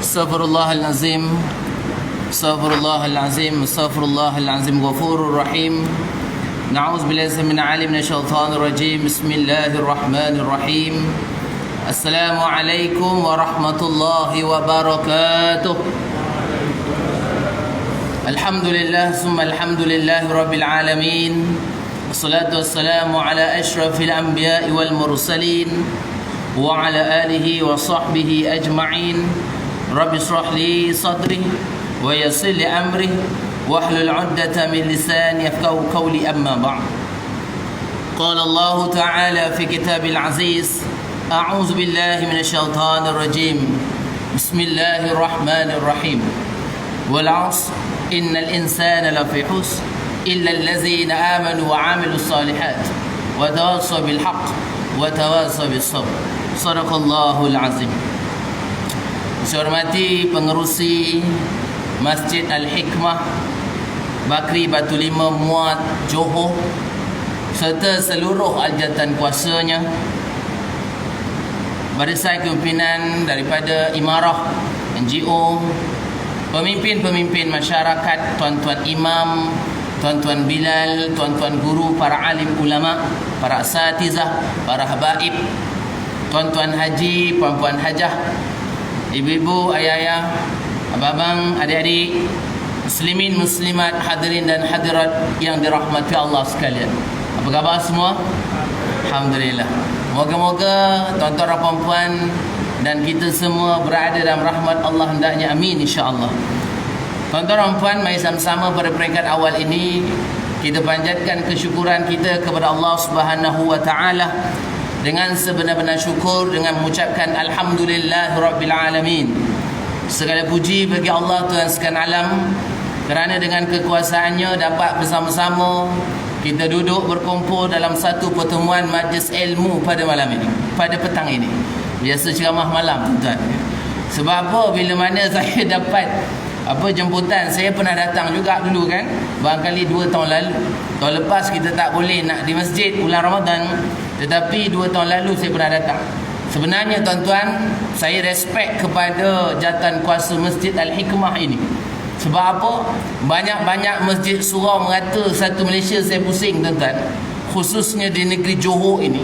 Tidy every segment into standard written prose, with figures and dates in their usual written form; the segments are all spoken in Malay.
Astaghfirullahalazim. Astaghfirullahalazim. Astaghfirullahalazim. Ghafurur Rahim. Na'udzubillahi minasyaitonir rajim. Bismillahirrahmanirrahim. Assalamualaikum warahmatullahi wabarakatuh. Alhamdulillah summa alhamdulillah rabbil alamin. Wassalatu wassalamu ala asyrafil anbiya'i wal mursalin wa ala alihi wa sahbihi ajma'in. Rabbi shrah li sadri wa yassir li amri wahlul 'uqdatam min lisani yafqahu qawli, amma ba'd. Qala Allah ta'ala fi kitabil aziz, a'udzu billahi minasyaitonir rajim. Bismillahirrahmanirrahim. Wal 'asr innal insana lafi khusr illa allazina amanu wa 'amilus solihat wa tawassaw bil haqq wa tawassaw bis sabr. Shadaqallahul azim. Saya hormati pengerusi Masjid Al-Hikmah Bakri Batu Lima Muat Johor serta seluruh aljatan kuasanya, barisan kepimpinan daripada Imarah, NGO, pemimpin-pemimpin masyarakat, tuan-tuan imam, tuan-tuan bilal, tuan-tuan guru, para alim ulama, para asatizah, para habaib, tuan-tuan haji, puan-puan hajah, ibu-ibu, ayah-ayah, abang-abang, adik-adik, muslimin, muslimat, hadirin dan hadirat yang dirahmati Allah sekalian. Apa khabar semua? Alhamdulillah. Moga-moga tuan-tuan dan puan-puan dan kita semua berada dalam rahmat Allah hendaknya, amin insya-Allah. Tuan-tuan dan puan, mari sama-sama pada peringkat awal ini kita panjatkan kesyukuran kita kepada Allah Subhanahu wa taala dengan sebenar-benar syukur, dengan mengucapkan alhamdulillahirabbil alamin. Segala puji bagi Allah Tuhan sekalian alam, kerana dengan kekuasaannya dapat bersama-sama kita duduk berkumpul dalam satu pertemuan majlis ilmu pada malam ini, pada petang ini. Biasa ceramah malam, tuan-tuan. Sebab apa? Bila mana saya dapat jemputan, saya pernah datang juga dulu kan, barangkali 2 tahun lalu. Tahun lepas kita tak boleh nak di masjid bulan Ramadan, tetapi 2 tahun lalu saya pernah datang. Sebenarnya tuan-tuan, saya respect kepada jawatan kuasa Masjid Al-Hikmah ini. Sebab apa? Banyak-banyak masjid surau merata satu Malaysia saya pusing, tuan-tuan. Khususnya di negeri Johor ini.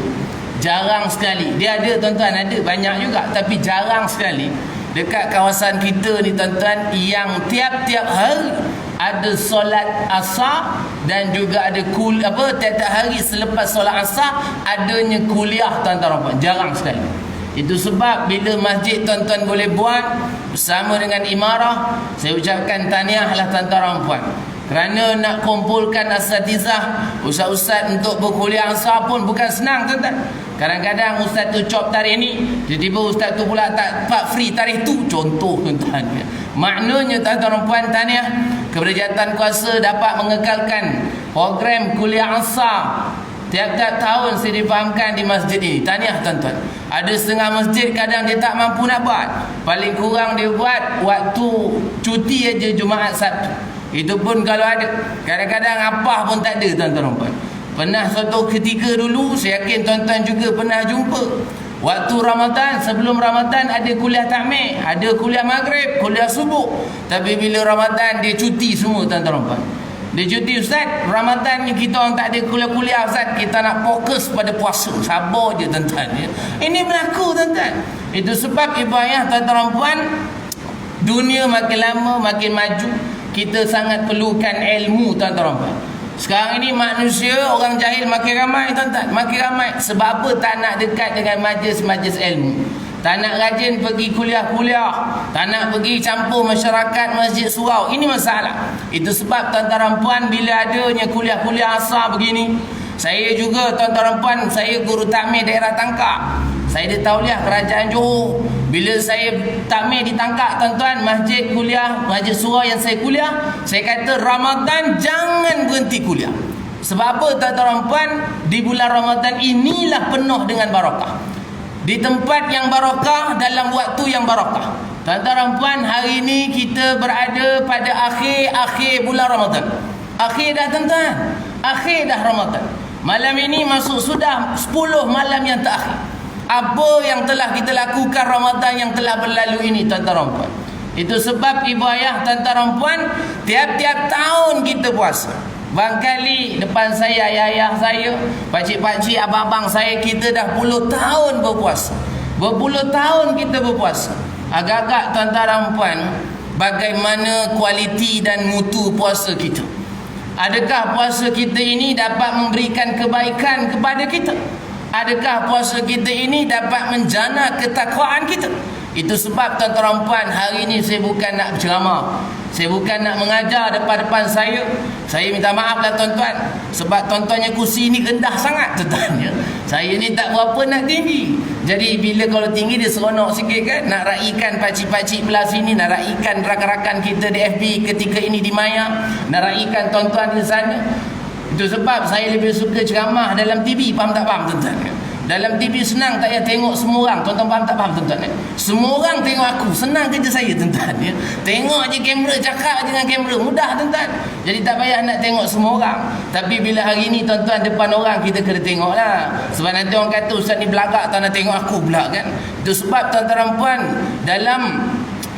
Jarang sekali. Dia ada, tuan-tuan, ada banyak juga, tapi jarang sekali dekat kawasan kita ni, tuan-tuan, yang tiap-tiap hari ada solat asar dan juga ada tiap-tiap hari selepas solat asar adanya kuliah, tuan-tuan. Jarang sekali. Itu sebab bila masjid tuan-tuan boleh buat bersama dengan Imarah, saya ucapkan tahniahlah tuan-tuan puan. Kerana nak kumpulkan asatizah, ustaz-ustaz untuk berkuliah asar pun bukan senang, tuan-tuan. Kadang-kadang ustaz tu cop tarikh ni, tiba-tiba ustaz tu pula tak free tarikh tu. Contoh, tuan-tuan. Maknanya tuan-tuan puan, tahniah kepada jawatan kuasa dapat mengekalkan program kuliah asar tiap-tiap tahun saya difahamkan di masjid ini. Tahniah, tuan-tuan. Ada setengah masjid kadang dia tak mampu nak buat. Paling kurang dia buat waktu cuti aja Jumaat Sabtu. Itu pun kalau ada. Kadang-kadang apa pun tak ada, tuan-tuan puan. Pernah suatu ketika dulu, saya yakin tuan-tuan juga pernah jumpa. Waktu Ramadan, sebelum Ramadan ada kuliah takmir, ada kuliah maghrib, kuliah subuh. Tapi bila Ramadan dia cuti semua, tuan-tuan puan. Dia cuti, ustaz, Ramadan ni kita orang tak ada kuliah-kuliah, ustaz, kita nak fokus pada puasa. Sabar je, tuan-tuan. Ini berlaku, tuan-tuan. Itu sebab ibu ayah, tuan-tuan puan, dunia makin lama makin maju, kita sangat perlukan ilmu, tuan-tuan puan. Sekarang ini manusia, orang jahil makin ramai, tuan-tuan. Makin ramai. Sebab apa? Tak nak dekat dengan majlis-majlis ilmu. Tak nak rajin pergi kuliah-kuliah. Tak nak pergi campur masyarakat masjid surau. Ini masalah. Itu sebab tuan-tuan puan, bila adanya kuliah-kuliah asar begini, saya juga, tuan-tuan puan, saya guru takmir daerah Tangkak. Saya di tauliah kerajaan Johor. Bila saya takmir di Tangkak, tuan-tuan, masjid kuliah, masjid surau yang saya kuliah, saya kata Ramadan jangan berhenti kuliah. Sebab apa, tuan-tuan puan? Di bulan Ramadan inilah penuh dengan barakah. Di tempat yang barakah, dalam waktu yang barakah. Tuan-tuan puan, hari ini kita berada pada akhir bulan Ramadan. Akhir dah, tuan-tuan. Akhir dah Ramadan. Malam ini masuk sudah 10 malam yang terakhir. apa yang telah kita lakukan Ramadan yang telah berlalu ini, tuan-tuan dan puan. Itu sebab ibu ayah, tuan-tuan dan puan, tiap-tiap tahun kita puasa. Bangkali depan saya ayah saya, pakcik-pakcik, abang-abang saya, kita dah puluh tahun berpuasa. Berpuluh tahun kita berpuasa. Agak-agak tuan-tuan dan puan, bagaimana kualiti dan mutu puasa kita? Adakah puasa kita ini dapat memberikan kebaikan kepada kita? Adakah puasa kita ini dapat menjana ketakwaan kita? Itu sebab tuan-tuan dan puan, hari ini saya bukan nak berceramah, saya bukan nak mengajar depan-depan saya. Saya minta maaf lah tuan-tuan, sebab tuan-tuannya kursi ni rendah sangat tuan-tuan. Saya ni tak berapa nak tinggi. Jadi bila kalau tinggi dia seronok sikit kan. Nak raikan pakcik-pakcik belah sini, nak raikan rakan-rakan kita di FB ketika ini di Maya, nak raikan tuan-tuan di sana. Itu sebab saya lebih suka ceramah dalam TV. Faham tak faham tuan-tuan? Dalam TV senang tak payah tengok semua orang. Tuan-tuan faham tak faham tuan-tuan? Semua orang tengok aku, senang kerja saya tuan-tuan. Tengok je kamera, cakap je dengan kamera, mudah tuan-tuan. Jadi tak payah nak tengok semua orang. Tapi bila hari ni tuan-tuan depan orang, kita kena tengok lah. Sebab nanti orang kata ustaz ni belagak, tak nak tengok aku pula kan. Itu sebab tuan-tuan dan puan, dalam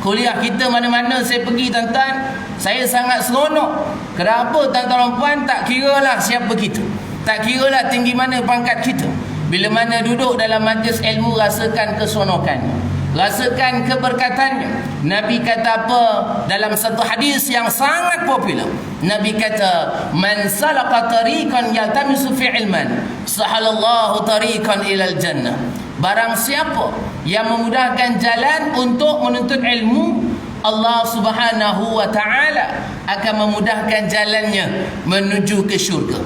kuliah kita mana-mana saya pergi tuan-tuan, saya sangat seronok. Kenapa tuan-tuan dan puan? Tak kira lah siapa kita, tak kira lah tinggi mana pangkat kita. Bila mana duduk dalam majlis ilmu, rasakan keseronokannya, rasakan keberkatannya. Nabi kata apa dalam satu hadis yang sangat popular? Nabi kata, man salaka tariqan yaltamisu fi ilman, sahalallahu tariqan ilal jannah. Barang siapa yang memudahkan jalan untuk menuntut ilmu, Allah Subhanahu wa taala akan memudahkan jalannya menuju ke syurga.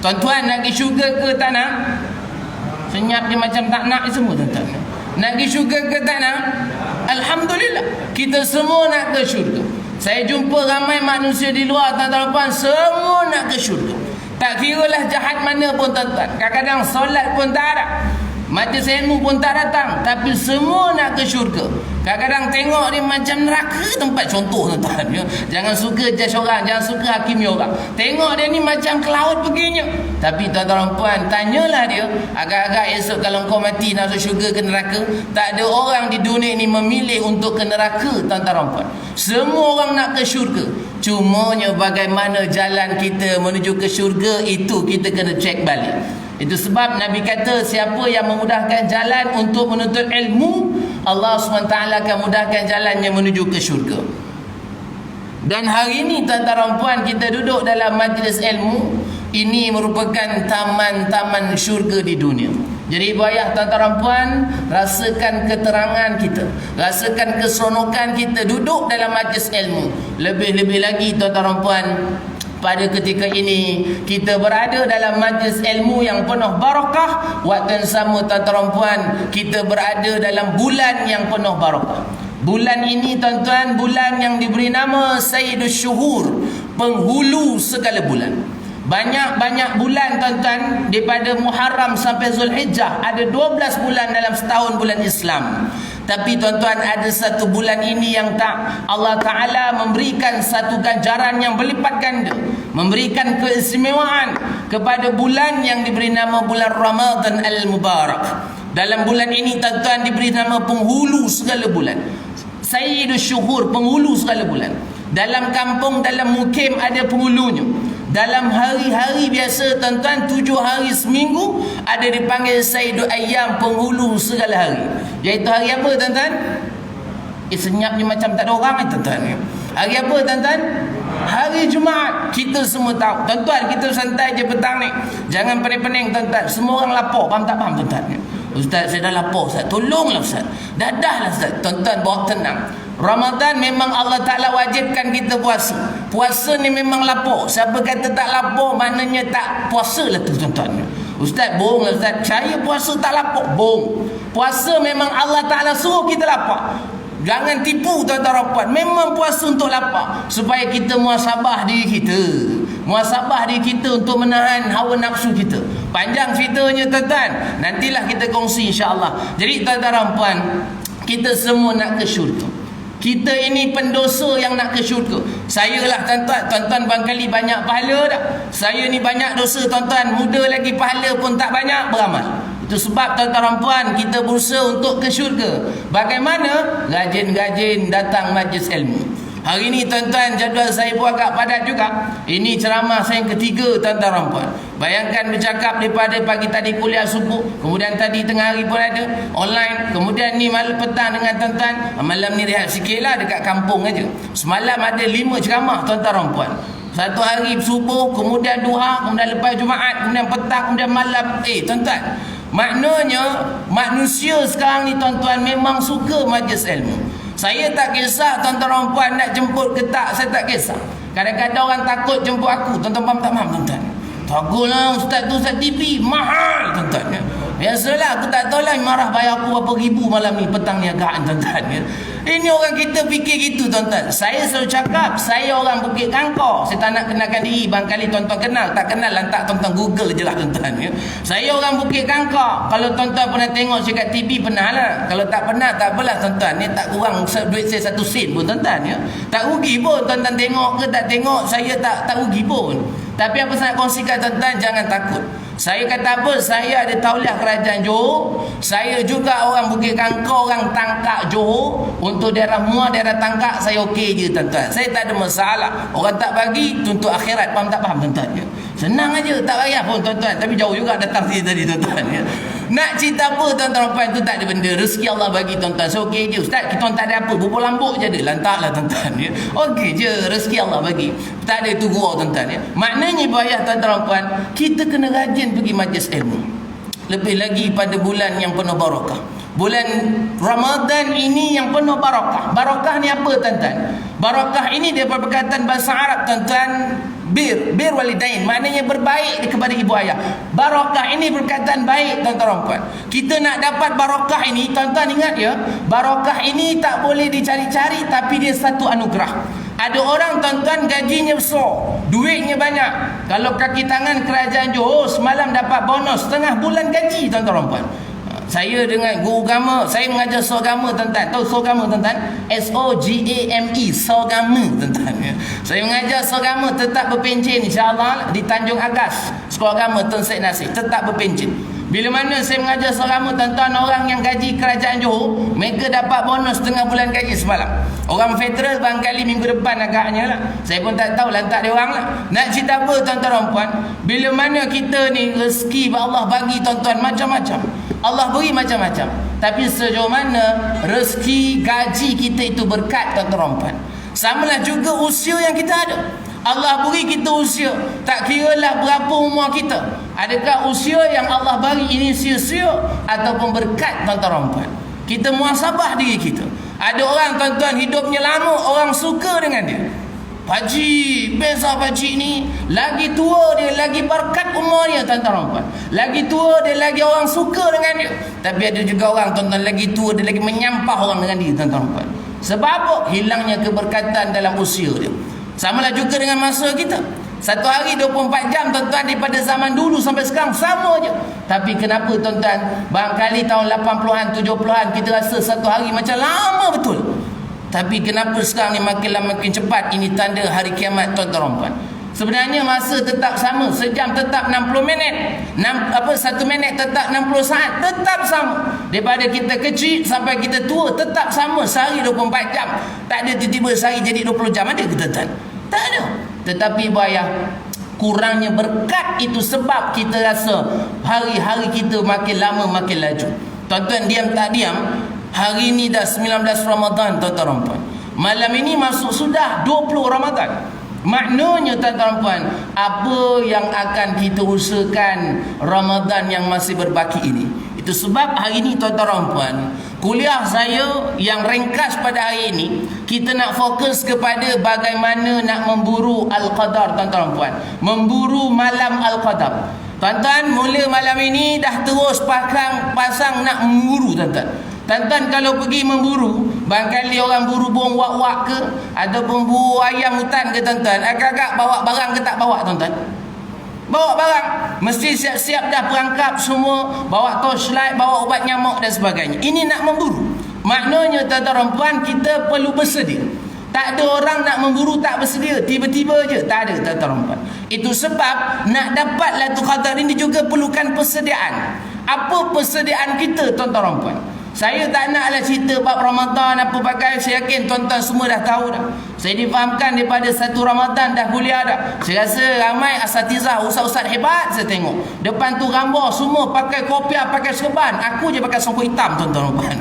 Tuan-tuan nak pergi syurga ke tak nak? Senyap dia macam tak nak semua tuan-tuan. Nak pergi syurga ke tak nak? Alhamdulillah, kita semua nak ke syurga. Saya jumpa ramai manusia di luar tuan-tuan dan puan, semua nak ke syurga. Tak kiralah jahat mana pun tuan-tuan. Kadang-kadang solat pun tak ada, majlis ilmu pun tak datang, tapi semua nak ke syurga. Kadang-kadang tengok dia macam neraka tempat, contoh tuan-tuan. Jangan suka judge orang, jangan suka hakimi orang. Tengok dia ni macam ke laut perginya. Tapi tuan-tuan dan puan, tanyalah dia, agak-agak esok kalau kau mati nak masuk syurga ke neraka? Tak ada orang di dunia ni memilih untuk ke neraka tuan-tuan dan puan. Semua orang nak ke syurga. Cumanya bagaimana jalan kita menuju ke syurga, itu kita kena cek balik. Itu sebab Nabi kata, siapa yang memudahkan jalan untuk menuntut ilmu, Allah SWT akan mudahkan jalannya menuju ke syurga. Dan hari ini tuan-tuan dan puan, kita duduk dalam majlis ilmu. Ini merupakan taman-taman syurga di dunia. Jadi ibu ayah, tuan-tuan dan puan, rasakan keterangan kita, rasakan keseronokan kita duduk dalam majlis ilmu. Lebih-lebih lagi tuan-tuan dan puan, pada ketika ini kita berada dalam majlis ilmu yang penuh barakah. Waktu yang sama tuan-tuan dan puan, kita berada dalam bulan yang penuh barakah. Bulan ini tuan-tuan, bulan yang diberi nama Sayyidus Syuhur, penghulu segala bulan. Banyak-banyak bulan tuan-tuan, daripada Muharram sampai Zulhijjah, ada 12 bulan dalam setahun bulan Islam. Tapi tuan-tuan, ada satu bulan ini yang tak, Allah Ta'ala memberikan satu ganjaran yang berlipat ganda, memberikan keistimewaan kepada bulan yang diberi nama bulan Ramadan Al-Mubarak. Dalam bulan ini tuan-tuan diberi nama penghulu segala bulan, Sayyidus Syuhur, penghulu segala bulan. Dalam kampung, dalam mukim ada penghulunya. Dalam hari-hari biasa tuan-tuan, 7 hari seminggu, ada dipanggil Sayyidul Ayyam, penghulu segala hari. Iaitu hari apa tuan-tuan? Senyapnya macam tak ada orang tuan-tuan. Hari apa tuan-tuan? Hari Jumaat. Kita semua tahu tuan-tuan, kita santai je petang ni, jangan pening-pening tuan-tuan. Semua orang lapar, faham tak faham tuan-tuan? Ustaz, saya dah lapar Ustaz, tolonglah Ustaz. Dah lah Ustaz. Tuan-tuan, bawa tenang. Ramadan memang Allah Ta'ala wajibkan kita puasa. Puasa ni memang lapar. Siapa kata tak lapar, maknanya tak puasa lah tu tuan-tuan. Ustaz, bohong lah Ustaz, saya puasa tak lapar. Bohong. Puasa memang Allah Ta'ala suruh kita lapar. Jangan tipu tuan-tuan dan puan. Memang puasa untuk lapar, supaya kita muhasabah diri kita, muhasabah diri kita untuk menahan hawa nafsu kita. Panjang ceritanya tuan-tuan, nantilah kita kongsi insya-Allah. Jadi tuan-tuan dan puan, kita semua nak ke syurga. Kita ini pendosa yang nak ke syurga. Saya lah tuan-tuan, tuan-tuan barangkali banyak pahala dah. Saya ni banyak dosa tuan-tuan, muda lagi pahala pun tak banyak beramal. Itu sebab tuan-tuan dan puan, kita berusaha untuk ke syurga. Bagaimana? Rajin-rajin datang majlis ilmu. Hari ini tuan-tuan, jadual saya pun agak padat juga. Ini ceramah saya yang ketiga tuan-tuan dan puan. Bayangkan bercakap daripada pagi tadi kuliah subuh, kemudian tadi tengah hari pun ada online, kemudian ni malam petang dengan tuan-tuan. Malam ni rehat sikit lah dekat kampung aja. Semalam ada 5 ceramah tuan-tuan dan puan. Satu hari subuh, kemudian duha, kemudian lepas Jumaat, kemudian petang, kemudian malam. Tuan-tuan, maknanya manusia sekarang ni tuan-tuan memang suka majlis ilmu. Saya tak kisah tuan-tuan dan puan nak jemput ke tak, saya tak kisah. Kadang-kadang orang takut jemput aku. Tuan-tuan faham tak faham tuan-tuan? Takutlah ustaz tu, ustaz TV mahal tuan-tuan. Biasalah, aku tak tahulah marah bayar aku berapa ribu malam ni, petang ni agak tuan-tuan. Ini orang kita fikir gitu tuan-tuan. Saya selalu cakap, saya orang Bukit Kangkor. Saya tak nak kenalkan diri, barangkali tuan-tuan kenal. Tak kenal, lantak tuan-tuan Google je lah tuan-tuan. Saya orang Bukit Kangkor. Kalau tuan-tuan pernah tengok saya kat TV, pernah lah. Kalau tak pernah, tak apalah tuan-tuan. Ni tak kurang duit saya 1 sen pun tuan-tuan. Tak rugi pun tuan-tuan tengok ke tak tengok, saya tak rugi pun. Tapi apa saya nak kongsikan tuan-tuan, jangan takut. Saya kata apa? Saya ada tauliah kerajaan Johor. Saya juga orang Bukit Kangkor, orang Tangkak Johor. Untuk daerah Muar, daerah Tangkak, saya okey je tuan-tuan. Saya tak ada masalah. Orang tak bagi, tuntut akhirat. Faham tak faham tuan-tuan? Senang aja, tak payah pun tuan-tuan. Tapi jauh juga datang sini tadi tuan-tuan. Nak cerita apa tuan-tuan puan, tu tak ada benda. Rezeki Allah bagi tuan-tuan. So okey je ustaz, kita orang tak ada apa, bubur lambuk je ada. Lantaklah tuan-tuan. Okey je, rezeki Allah bagi. Tak ada tu gua tuan-tuan. Maknanya bayar tuan-tuan puan, kita kena rajin pergi majlis ilmu. Lebih lagi pada bulan yang penuh barakah. Bulan Ramadan ini yang penuh barakah. Barakah ni apa tuan-tuan? Barakah ini dia perkataan bahasa Arab tuan-tuan, bir walidain, maknanya berbaik kepada ibu ayah. Barakah ini perkataan baik tuan-tuan puan. Kita nak dapat barakah ini, tuan-tuan ingat ya, barakah ini tak boleh dicari-cari, tapi dia satu anugerah. Ada orang tuan-tuan gajinya besar, duitnya banyak. Kalau kaki tangan kerajaan Johor semalam dapat bonus setengah bulan gaji tuan-tuan puan. Saya dengan guru agama, saya mengajar sogama tuan-tuan. Tahu sogama tuan-tuan? SOGAME, sogama tuan-tuan. Saya mengajar sogama tetap berpencen insya-Allah di Tanjung Agas. Sekolah agama Tun Syed Nasir tetap berpencen. Bila mana saya mengajar sogama tuan-tuan, orang yang gaji kerajaan Johor, mereka dapat bonus setengah bulan gaji semalam. Orang federal barangkali minggu depan agaknya lah. Saya pun tak tahu, lantak dia orang lah. Nak cerita apa tuan-tuan puan? Bila mana kita ni rezeki Allah bagi tuan-tuan macam-macam. Allah beri macam-macam. Tapi sejauh mana rezeki gaji kita itu berkat tuan-tuan puan. Samalah juga usia yang kita ada. Allah beri kita usia, tak kiralah berapa umur kita. Adakah usia yang Allah bagi ini sia-sia ataupun berkat tuan-tuan puan? Kita muhasabah diri kita. Ada orang tuan-tuan hidupnya lama, orang suka dengan dia. Pakcik, best lah pakcik ni. Lagi tua dia, lagi berkat umurnya tuan-tuan puan. Lagi tua dia, lagi orang suka dengan dia. Tapi ada juga orang tuan-tuan lagi tua dia, lagi menyampah orang dengan dia tuan-tuan puan. Sebab apa? Hilangnya keberkatan dalam usia dia. Samalah juga dengan masa kita. Satu hari 24 jam tuan-tuan, daripada zaman dulu sampai sekarang sama je. Tapi kenapa tuan-tuan, barangkali tahun 80-an, 70-an kita rasa satu hari macam lama betul. Tapi kenapa sekarang ni makin lama makin cepat? Ini tanda hari kiamat tuan-tuan puan. Sebenarnya masa tetap sama, sejam tetap 60 minit. 1 minit tetap 60 saat, tetap sama. Daripada kita kecil sampai kita tua tetap sama, sehari 24 jam. Tak ada tiba-tiba sehari jadi 20 jam, ada ke tuan-tuan? Tak ada. Tetapi bayar kurangnya berkat itu sebab kita rasa hari-hari kita makin lama makin laju. Tuan-tuan diam tak diam, hari ini dah 19 Ramadan tuan-tuan puan. Malam ini masuk sudah 20 Ramadan. Maknanya tuan-tuan puan, apa yang akan kita usahakan Ramadan yang masih berbaki ini. Itu sebab hari ini tuan-tuan puan, kuliah saya yang ringkas pada hari ini, kita nak fokus kepada bagaimana nak memburu Al-Qadar tuan-tuan puan. Memburu malam Al-Qadar. Tuan-tuan, mula malam ini dah terus pasang nak memburu tuan-tuan. Tuan-tuan kalau pergi memburu, barangkali orang buru burung wak-wak ke, ataupun buru ayam hutan ke tuan-tuan, agak-agak bawa barang ke tak bawa tuan-tuan? Bawa barang. Mesti siap-siap dah perangkap semua, bawa torchlight, bawa ubat nyamuk dan sebagainya. Ini nak memburu. Maknanya tuan-tuan puan, kita perlu bersedia. Tak ada orang nak memburu tak bersedia, tiba-tiba je. Tak ada tuan-tuan puan. Itu sebab nak dapat Lailatul Qadar ini juga perlukan persediaan. Apa persediaan kita tuan-tuan dan puan? Saya tak naklah cerita bab Ramadan apa pakai. Saya yakin tuan-tuan semua dah tahu dah. Saya difahamkan daripada satu Ramadan dah kuliah dah. Saya rasa ramai asatizah, ustaz-ustaz hebat saya tengok. Depan tu gambar semua pakai kopiah, pakai serban. Aku je pakai songkok hitam tuan-tuan dan puan.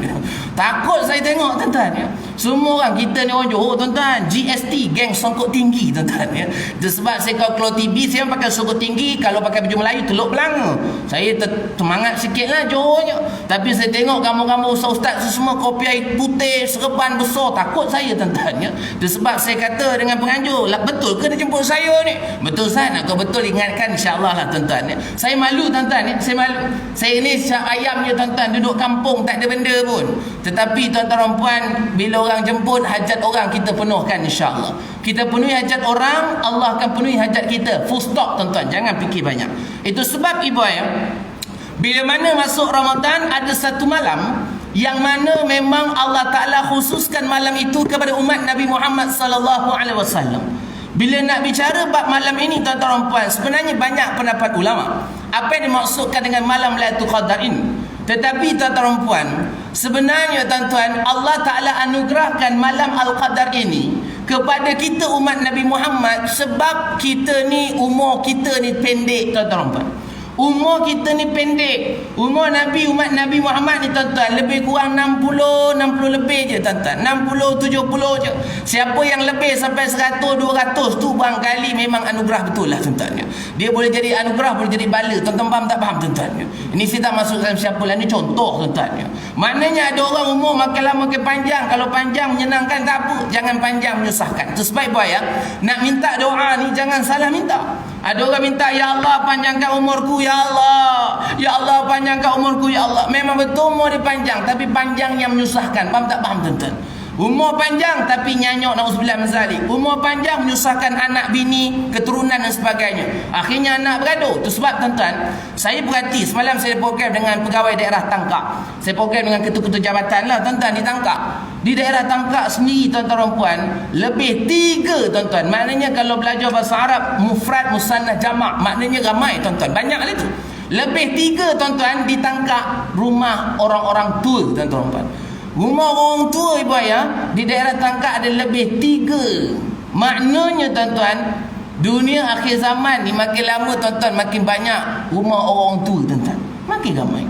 Takut saya tengok tuan-tuan ya. Semua orang kita ni orang Johor tuan-tuan, GST, geng songkok tinggi tuan-tuan ya. Sebab saya kalau keluar TV saya pakai songkok tinggi, kalau pakai baju Melayu Teluk Belanga. Saya semangat sikitlah Johornya. Tapi saya tengok gambar-gambar ustaz-ustaz semua kopiah putih, serban besar, takut saya tuan-tuan ya. Sebab saya kata dengan penganjur, lah betul ke dia jemput saya ni? Betul San, kalau betul ingatkan insya-Allah lah tuan-tuan ya. Saya malu tuan-tuan ya, saya malu. Saya ni syak ayam je tuan-tuan, duduk kampung tak ada benda pun. Tetapi tuan-tuan dan puan, bila orang jemput hajat orang kita penuhkan insya-Allah. Kita penuhi hajat orang, Allah akan penuhi hajat kita. Full stop tuan-tuan, jangan fikir banyak. Itu sebab ibu ayah, bila mana masuk Ramadan ada satu malam yang mana memang Allah Ta'ala khususkan malam itu kepada umat Nabi Muhammad sallallahu alaihi wasallam. Bila nak bicara bab malam ini tuan-tuan dan puan, sebenarnya banyak pendapat ulama apa yang dimaksudkan dengan malam Lailatul Qadar ini. Tetapi tuan-tuan dan puan, sebenarnya tuan-tuan, Allah Ta'ala anugerahkan malam Al-Qadar ini kepada kita umat Nabi Muhammad sebab kita ni umur kita ni pendek tuan-tuan dan puan. Umur kita ni pendek. Umur Nabi, umat Nabi Muhammad ni tuan-tuan lebih kurang 60 lebih je tuan-tuan. 60 70 je. Siapa yang lebih sampai 100 200 tu barangkali memang anugerah betul lah tuan-tuan. Dia boleh jadi anugerah, boleh jadi bala. Tuan-tuan faham tak faham tuan-tuan? Ini saya tak masuk dalam siapa lah, ni contoh tuan-tuan. Maknanya ada orang umur makin lama makin panjang. Kalau panjang menyenangkan tak apa, jangan panjang menyusahkan. Itu sebab ibu ayah, nak minta doa ni jangan salah minta. Ada orang minta, ya Allah panjangkan umurku ya Allah. Ya Allah panjangkan umurku ya Allah. Memang betul umur dia panjang, tapi panjang yang menyusahkan. Faham tak faham tuan-tuan? Umur panjang tapi nyanyok, na'udzubillah min zalik. Umur panjang menyusahkan anak bini, keturunan dan sebagainya. Akhirnya anak bergaduh. Itu sebab tuan-tuan, saya perhati semalam saya program dengan pegawai daerah Tangkak. Saya program dengan ketua-ketua jabatan lah tuan-tuan di Tangkak. Di daerah Tangkak sendiri tuan-tuan dan puan, lebih 3 tuan-tuan. Maknanya kalau belajar bahasa Arab, mufrad, musannah, jamak, maknanya ramai tuan-tuan. Banyak lah itu. Lebih 3 tuan-tuan di Tangkak rumah orang-orang tua tuan-tuan dan puan. Rumah orang tua ibu ayah di daerah Tangkak ada lebih 3. Maknanya tuan-tuan, dunia akhir zaman ni makin lama tuan-tuan makin banyak rumah orang tua tuan-tuan. Makin ramai.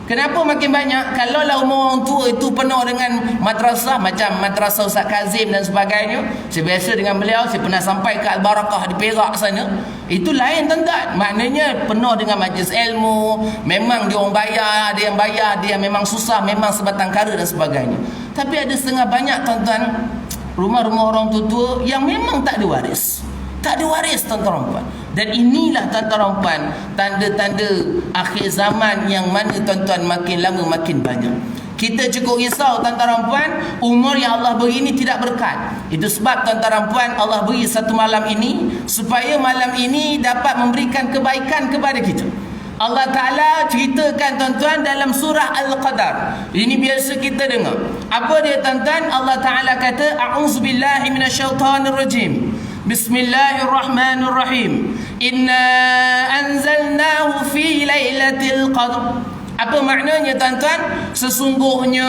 Kenapa makin banyak? Kalaulah rumah orang tua itu penuh dengan madrasah, macam madrasah Ustaz Kazim dan sebagainya. Saya biasa dengan beliau, saya pernah sampai ke Al-Barakah di Perak sana. Itu lain tuan-tuan. Maknanya penuh dengan majlis ilmu. Memang dia orang bayar, ada yang bayar, dia yang memang susah, memang sebatang kara dan sebagainya. Tapi ada setengah banyak tuan-tuan rumah-rumah orang tua yang memang tak ada waris. Tak ada waris tuan-tuan dan puan. Dan inilah tuan-tuan dan puan, tanda-tanda akhir zaman yang mana tuan-tuan makin lama makin banyak. Kita cukup risau tuan-tuan dan puan, umur yang Allah beri ini tidak berkat. Itu sebab tuan-tuan dan puan, Allah beri satu malam ini supaya malam ini dapat memberikan kebaikan kepada kita. Allah Ta'ala ceritakan tuan-tuan dalam surah Al-Qadar. Ini biasa kita dengar. Apa dia tuan-tuan? Allah Ta'ala kata, A'udzubillahi minasyaitanirrajim. Bismillahirrahmanirrahim. Inna anzalnahu fi lailatul qadr. Apa maknanya tuan-tuan? Sesungguhnya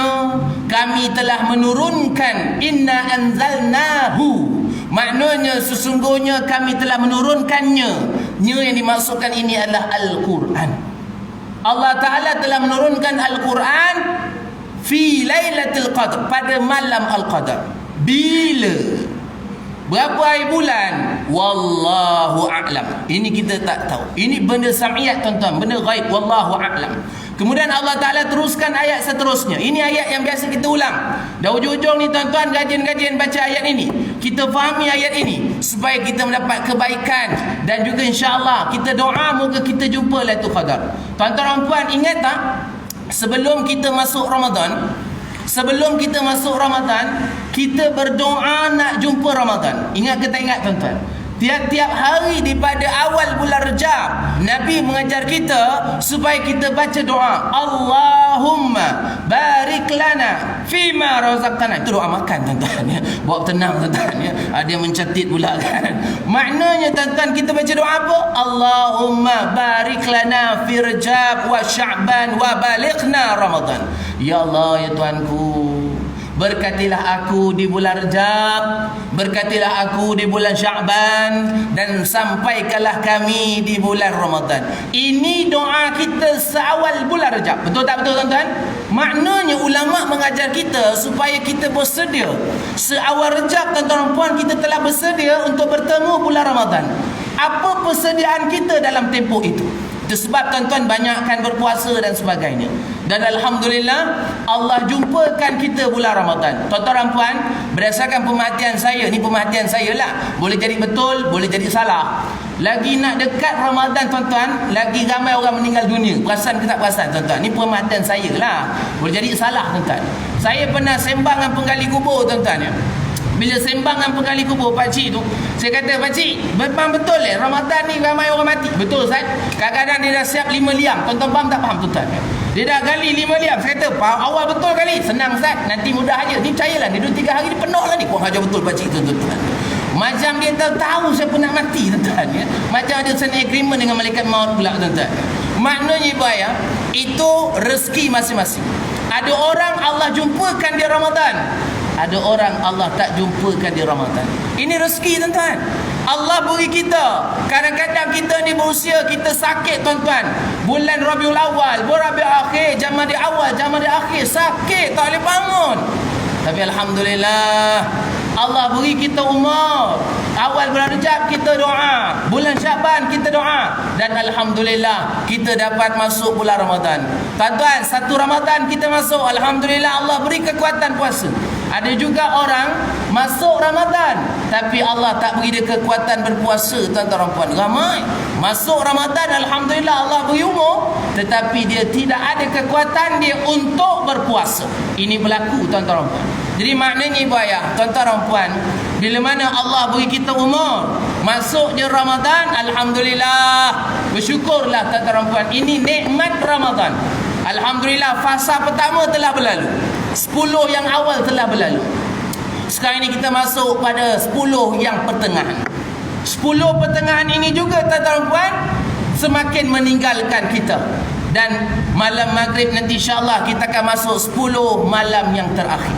kami telah menurunkan. Inna anzalnahu. Maknanya sesungguhnya kami telah menurunkannya. Nya yang dimaksudkan ini adalah Al-Quran. Allah Ta'ala telah menurunkan Al-Quran fi lailatul qadr, pada malam Al-Qadar. Bila? Berapa hari bulan? Wallahu a'lam. Ini kita tak tahu. Ini benda sam'iyat tuan-tuan, benda ghaib. Wallahu a'lam. Kemudian Allah Ta'ala teruskan ayat seterusnya. Ini ayat yang biasa kita ulang. Dah ujung-ujung ni tuan-tuan, gajian-gajian baca ayat ini. Kita fahami ayat ini supaya kita mendapat kebaikan. Dan juga insya-Allah kita doa moga kita jumpa Lailatul Qadar. Tuan-tuan dan puan, ingat tak? Sebelum kita masuk Ramadan, kita berdoa nak jumpa Ramadan. Ingat ke tak ingat tuan-tuan? Tiap-tiap hari daripada awal bulan Rejab, Nabi mengajar kita supaya kita baca doa, Allahumma barik lana fima razaqtana. Itu doa makan tuan-tuan ya. Bawa tenang tuan-tuan ya. Ada yang mencatit pula kan. Maknanya tuan-tuan, kita baca doa apa? Allahumma barik lana fi Rejab wa Sya'ban wa balighna Ramadan. Ya Allah ya Tuanku, berkatilah aku di bulan Rejab, berkatilah aku di bulan Sya'ban, dan sampaikanlah kami di bulan Ramadan. Ini doa kita seawal bulan Rejab. Betul tak betul tuan-tuan? Maknanya ulama mengajar kita supaya kita bersedia. Seawal Rejab tuan-tuan dan puan, kita telah bersedia untuk bertemu bulan Ramadan. Apa persediaan kita dalam tempoh itu? Itu sebab tuan-tuan banyakkan berpuasa dan sebagainya. Dan Alhamdulillah Allah jumpakan kita bulan Ramadan. Tuan-tuan dan puan, berdasarkan pemerhatian saya, ni pemerhatian saya lah, boleh jadi betul, boleh jadi salah. Lagi nak dekat Ramadan tuan-tuan, lagi ramai orang meninggal dunia. Perasan ke tak perasan tuan-tuan? Ni pemerhatian saya lah, boleh jadi salah tuan-tuan. Saya pernah sembang dengan penggali kubur tuan-tuan ya. Bila sembang dengan penggali kubur pakcik tu, saya kata, pakcik, memang betul Ramadan ni ramai orang mati. Betul Ustaz. Kadang-kadang dia dah siap 5 liang. Tuan-tuan faham tak faham tuan-tuan? Dia dah gali 5 liang. Saya kata, awal betul kali. Senang Ustaz, nanti mudah aja. Ni percayalah, ni 2-3 hari ni penuh lah ni. Kurang ajar betul pakcik tu tuan-tuan. Macam dia tahu siapa nak mati tuan-tuan ya. Macam ada sign agreement dengan malaikat maut pula tuan-tuan. Maknanya ibu ayah, itu rezeki masing-masing. Ada orang Allah jumpakan di Ramadan, ada orang Allah tak jumpakan di Ramadan. Ini rezeki tuan-tuan, Allah beri kita. Kadang-kadang kita ni berusia, kita sakit tuan-tuan. Bulan Rabiul Awal, Rabiul Akhir, Jamadil Awal, Jamadil Akhir, sakit, tak boleh bangun. Tapi Alhamdulillah, Allah beri kita umur. Awal bulan Rejab kita doa, bulan Syaban kita doa, dan Alhamdulillah kita dapat masuk bulan Ramadan. Tuan-tuan, 1 Ramadan kita masuk, Alhamdulillah Allah beri kekuatan puasa. Ada juga orang masuk Ramadan tapi Allah tak beri dia kekuatan berpuasa tuan-tuan dan puan. Ramai masuk Ramadan, Alhamdulillah Allah beri umur, tetapi dia tidak ada kekuatan dia untuk berpuasa. Ini berlaku tuan-tuan dan puan. Jadi maknanya ibu ayah, tuan-tuan dan puan, bila mana Allah beri kita umur, masuk je Ramadan, Alhamdulillah, bersyukurlah tuan-tuan dan puan. Ini nikmat Ramadan. Alhamdulillah, fasa pertama telah berlalu, 10 yang awal telah berlalu. Sekarang ini kita masuk pada 10 yang pertengahan. 10 pertengahan ini juga tuan-tuan dan puan semakin meninggalkan kita. Dan malam maghrib nanti insya-Allah kita akan masuk 10 malam yang terakhir.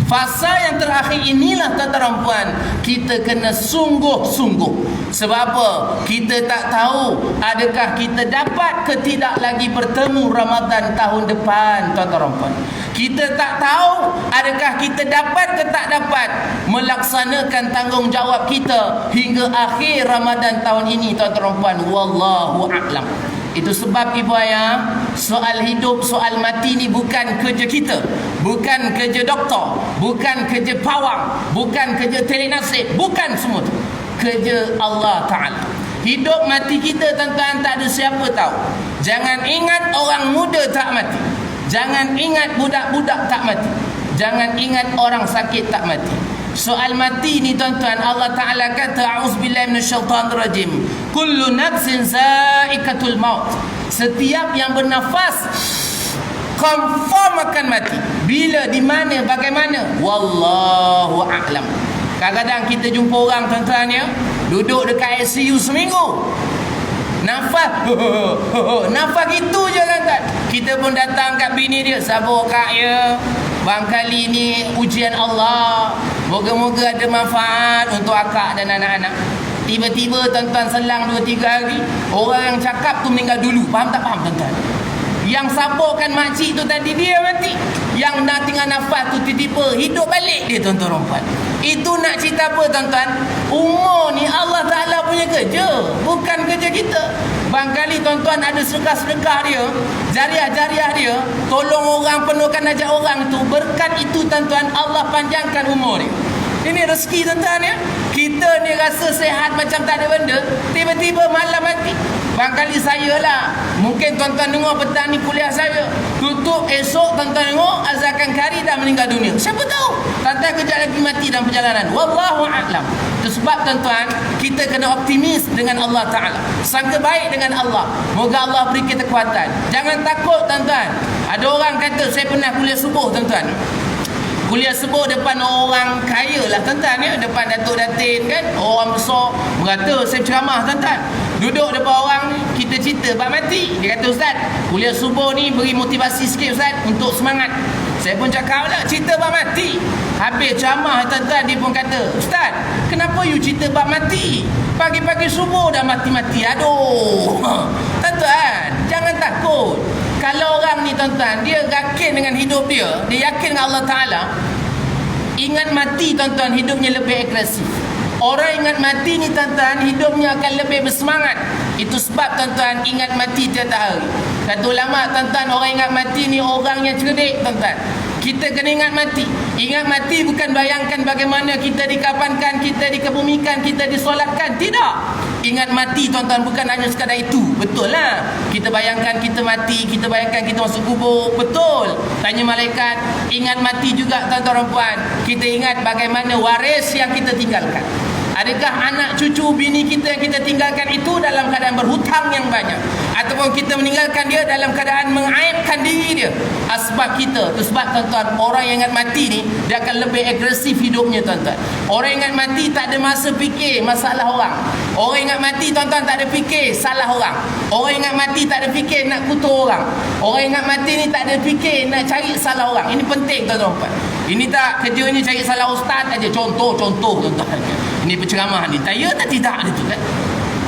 Fasa yang terakhir inilah tuan-tuan dan puan, kita kena sungguh-sungguh. Sebab apa? Kita tak tahu adakah kita dapat ke tidak lagi bertemu Ramadan tahun depan tuan-tuan dan puan. Kita tak tahu adakah kita dapat ke tak dapat melaksanakan tanggungjawab kita hingga akhir Ramadan tahun ini tuan-tuan dan puan. Wallahu a'lam. Itu sebab ibu ayah, soal hidup, soal mati ni bukan kerja kita, bukan kerja doktor, bukan kerja pawang, bukan kerja telenasib, bukan semua tu. Kerja Allah Ta'ala. Hidup mati kita tuan-tuan tak ada siapa tahu. Jangan ingat orang muda tak mati, jangan ingat budak-budak tak mati, jangan ingat orang sakit tak mati. Soal mati ni tuan-tuan, Allah Ta'ala kata, a'udzubillahi minasyaitanirrajim, kullu nafsin za'iqatul maut. Setiap yang bernafas confirm akan mati. Bila, di mana, bagaimana, wallahu a'lam. Kadang-kadang kita jumpa orang tuan-tuan ya, duduk dekat ICU seminggu, nafas nafas gitu je tuan-tuan. Kita pun datang kat bini dia, sabar kak ya, barangkali ni ujian Allah, moga-moga ada manfaat untuk akak dan anak-anak. Tiba-tiba tuan-tuan selang 2-3 hari, orang yang cakap tu meninggal dulu. Faham tak faham tuan-tuan? Yang sabarkan makcik tu tadi dia mati, yang nak tinggal nafas tu tiba-tiba hidup balik dia tuan-tuan rompan. Itu nak cerita apa tuan-tuan? Umur ni Allah Ta'ala punya kerja, bukan kerja kita. Barangkali tuan-tuan ada sedekah-sedekah dia, jariah-jariah dia, tolong orang, penuhkan hajat orang tu, berkat itu tuan-tuan Allah panjangkan umur dia. Ini rezeki tuan-tuan ya. Kita ni rasa sehat macam tak ada benda, tiba-tiba malam mati. Barangkali saya lah, mungkin tuan-tuan dengar petang ni kuliah saya, Tutup esok tuan-tuan tengok azakan kari dah meninggal dunia. Siapa tahu? Tuan-tuan kejap lagi mati dalam perjalanan. Wallahu a'lam. Itu sebab tuan-tuan, kita kena optimis dengan Allah Ta'ala. Sangka baik dengan Allah. Moga Allah beri kita kekuatan. Jangan takut tuan-tuan. Ada orang kata, saya pernah kuliah subuh tuan-tuan. Kuliah subuh depan orang kaya lah tuan-tuan ya. Depan Datuk Datin kan, orang besar berkata saya ceramah tuan-tuan. Duduk depan orang ni, kita cerita bab mati. Dia kata, Ustaz, kuliah subuh ni beri motivasi sikit Ustaz untuk semangat. Saya pun cakap lah, cerita bab mati. Habis ceramah tuan-tuan, dia pun kata, Ustaz, kenapa you cerita bab mati? Pagi-pagi subuh dah mati-mati. Aduh. Tuan-tuan, jangan takut. Kalau orang ni tuan-tuan, dia yakin dengan hidup dia, dia yakin dengan Allah Ta'ala, ingat mati tuan-tuan, hidupnya lebih agresif. Orang ingat mati ni tuan-tuan, hidupnya akan lebih bersemangat. Itu sebab tuan-tuan, ingat mati tiap-tiap hari. Kata ulama tuan-tuan, orang ingat mati ni orang yang cerdik tuan-tuan. Kita kena ingat mati. Ingat mati bukan bayangkan bagaimana kita dikafankan, kita dikebumikan, kita disolatkan. Tidak. Ingat mati tuan-tuan bukan hanya sekadar itu. Betul lah. Kita bayangkan kita mati, kita bayangkan kita masuk kubur. Betul. Tanya malaikat. Ingat mati juga tuan-tuan dan puan. Kita ingat bagaimana waris yang kita tinggalkan. Adakah anak cucu bini kita yang kita tinggalkan itu dalam keadaan berhutang yang banyak, ataupun kita meninggalkan dia dalam keadaan mengaibkan diri dia? Sebab kita. Itu sebab tuan-tuan, orang yang ingat mati ni, dia akan lebih agresif hidupnya tuan-tuan. Orang yang ingat mati tak ada masa fikir masalah orang. Orang yang ingat mati tuan-tuan tak ada fikir salah orang. Orang yang ingat mati tak ada fikir nak kutuk orang. Orang yang ingat mati ni tak ada fikir nak cari salah orang. Ini penting tuan-tuan. Ini tak kerjanya cari salah ustaz aja. Contoh tuan-tuan. Ini penceramah ni. Ya tak tidak itu kan?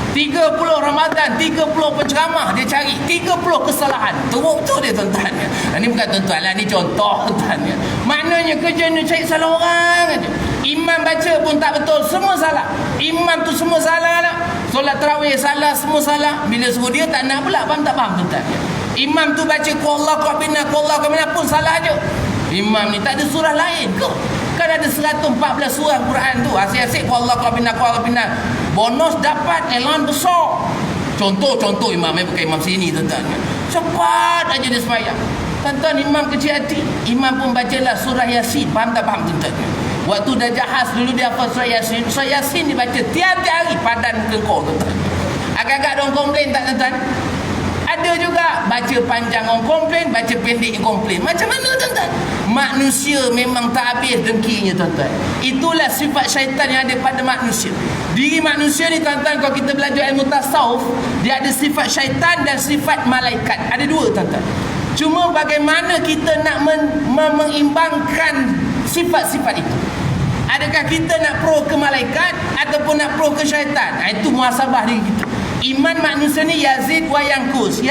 30 Ramadan, 30 penceramah dia cari 30 kesalahan. Teruk tu dia tuan-tuan. Ini bukan tuan-tuan lah, ni contoh tuan-tuan. Maknanya kerjanya cari salah orang aja. Imam baca pun tak betul, semua salah. Imam tu semua salah lah. Solat tarawih salah, semua salah. Bila suruh dia tak nak pula, faham tak faham tuan-tuan? Imam tu baca Qullahu Rabbina pun salah aja. Imam ni tak ada surah lain ke? Kan ada 114 surah Quran tu. Asyik-asyik Qullahu Rabbina. Bonus dapat elan besar. Contoh imam bukan imam sini tuan-tuan. Cepat aja dia sembahyang. Tuan-tuan, imam kecil hati. Imam pun bacalah surah Yasin. Faham tak faham tuan-tuan? Waktu dah jahaz dulu dia hafal surah Yasin. Surah Yasin dibaca tiap-tiap hari padan ke kau tuan-tuan. Agak-agak orang komplain tak tuan-tuan? Ada juga baca panjang orang komplain, baca pendek orang komplain. Macam mana tuan-tuan? Manusia memang tak habis dengkinya tuan-tuan. Itulah sifat syaitan yang ada pada manusia. Diri manusia ni tuan-tuan, kalau kita belajar ilmu tasawuf, dia ada sifat syaitan dan sifat malaikat. Ada dua tuan-tuan. Cuma bagaimana kita nak mengimbangkan sifat-sifat itu. Adakah kita nak pro ke malaikat ataupun nak pro ke syaitan? Itu muhasabah diri kita. Iman manusia ni yazid wa yanqus,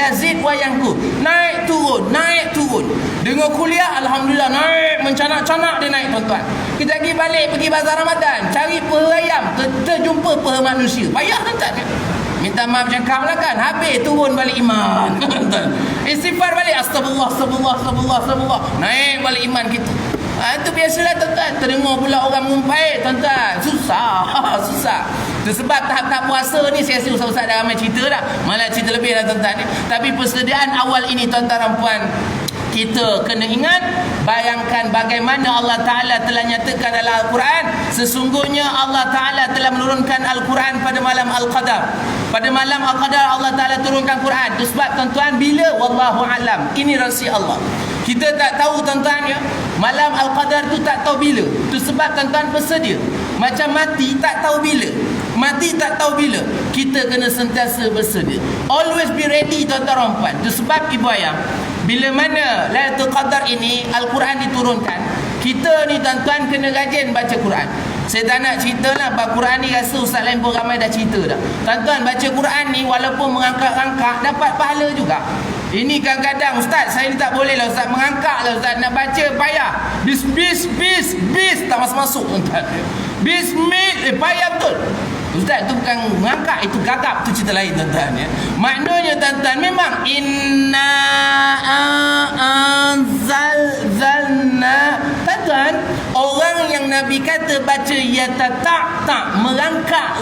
naik turun. Dengar kuliah, alhamdulillah naik, mencanak-canak dia naik tuan-tuan. Kita pergi bazar Ramadan, cari peha ayam, terjumpa peha manusia. Payah tuan-tuan. Minta maaf cakap lah kan, habis turun balik iman. Istighfar balik, astagfirullah, naik balik iman kita. Itu biasalah tuan-tuan. Terdengar pula orang mumpai tuan-tuan. Susah. Itu sebab tahap-tahap puasa ni, saya rasa ustaz-ustaz dah ramai cerita dah. Malah cerita lebih dah tuan-tuan ni. Tapi persediaan awal ini tuan-tuan dan puan, kita kena ingat, bayangkan bagaimana Allah Ta'ala telah nyatakan dalam Al-Quran. Sesungguhnya Allah Ta'ala telah menurunkan Al-Quran pada malam Al-Qadar. Pada malam Al-Qadar Allah Ta'ala turunkan Quran. Itu sebab tuan-tuan, bila? Wallahu alam. Ini rahsia Allah. Kita tak tahu tuan-tuan ya. Malam Al-Qadar tu tak tahu bila. Itu sebab tuan-tuan bersedia. Macam mati tak tahu bila. Mati tak tahu bila. Kita kena sentiasa bersedia. Always be ready tuan-tuan dan puan. Itu sebab ibu ayah, bila mana Lailatul Qadar ini Al-Quran diturunkan, kita ni tuan-tuan kena rajin baca Quran. Saya tak nak cerita lah, baca Quran ni rasa ustaz lain pun ramai dah cerita dah. Tuan-tuan, baca Quran ni walaupun mengangkat-angkat dapat pahala juga. Ini kadang-kadang ustaz, saya ni tak boleh lah ustaz, mengangkat lah ustaz, nak baca payah. Bis tak masuk tuan-tuan. Payah betul. Ustaz, itu bukan mengangkat, itu gagap, itu cerita lain tuan-tuan ya. Maknanya tuan-tuan, memang inna anzalna. Tuan-tuan, orang yang Nabi kata baca yatatak, merangkak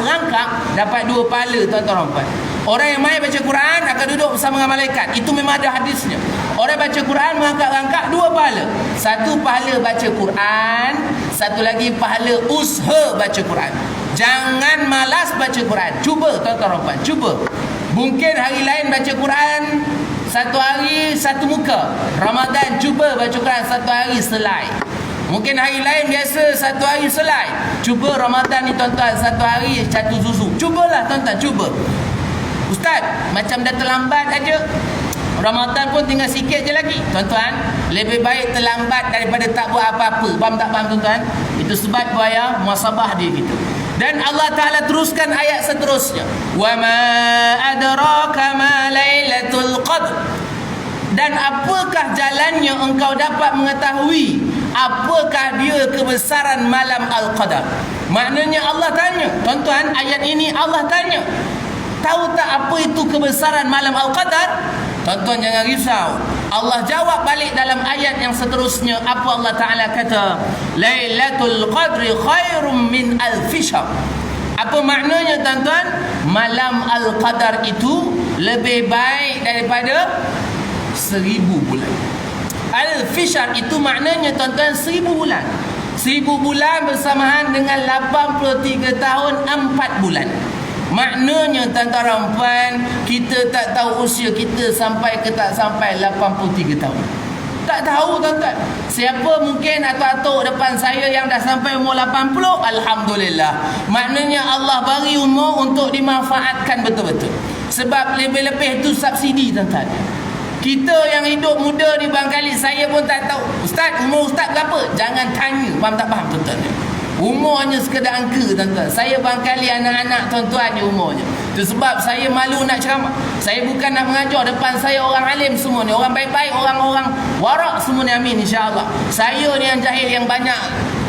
dapat 2 pahala tuan-tuan. Orang yang mahir baca Quran akan duduk bersama dengan malaikat. Itu memang ada hadisnya. Orang baca Quran mengangkat-angkat dua pahala. Satu pahala baca Quran, satu lagi pahala usaha baca Quran. Jangan malas baca Quran. Cuba tuan-tuan puan, cuba. Mungkin hari lain baca Quran satu hari satu muka. Ramadan cuba baca Quran satu hari selai. Mungkin hari lain biasa satu hari selai. Cuba Ramadan ni tuan-tuan satu hari satu susu. Cubalah tuan-tuan, cuba. Ustaz, macam dah terlambat aja. Ramadan pun tinggal sikit je lagi. Tuan-tuan, lebih baik terlambat daripada tak buat apa-apa. Faham tak faham tuan-tuan? Itu sebab buaya muasabah dia gitu. Dan Allah Ta'ala teruskan ayat seterusnya. Wa ma adraka ma lailatul qadr. Dan apakah jalannya engkau dapat mengetahui apakah dia kebesaran malam Al-Qadar? Maknanya Allah tanya. Tuan-tuan, ayat ini Allah tanya. Tahu tak apa itu kebesaran malam Al-Qadar? Tuan-tuan jangan risau. Allah jawab balik dalam ayat yang seterusnya. Apa Allah Ta'ala kata? Lailatul Qadri khairum min alfi syahr. Apa maknanya tuan-tuan? Malam Al-Qadar itu lebih baik daripada 1000 bulan. Alfi syahr itu maknanya tuan-tuan 1000 bulan. 1000 bulan bersamaan dengan 83 tahun 4 bulan. Maknanya tuan-tuan puan, kita tak tahu usia kita sampai ke tak sampai 83 tahun. Tak tahu tuan-tuan. Siapa mungkin atuk-atuk depan saya yang dah sampai umur 80, alhamdulillah. Maknanya Allah bagi umur untuk dimanfaatkan betul-betul. Sebab lebih-lebih itu subsidi tuan-tuan. Kita yang hidup muda ni barangkali saya pun tak tahu. Ustaz, umur ustaz berapa? Jangan tanya. Faham tak faham tuan-tuan? Umur hanya sekedar angka tuan-tuan. Saya barangkali anak-anak tuan-tuan ni umurnya. Itu sebab saya malu nak ceramah. Saya bukan nak mengajar. Depan saya orang alim semua ni. Orang baik-baik, orang-orang warak semua ni, amin insya-Allah. Saya ni yang jahil yang banyak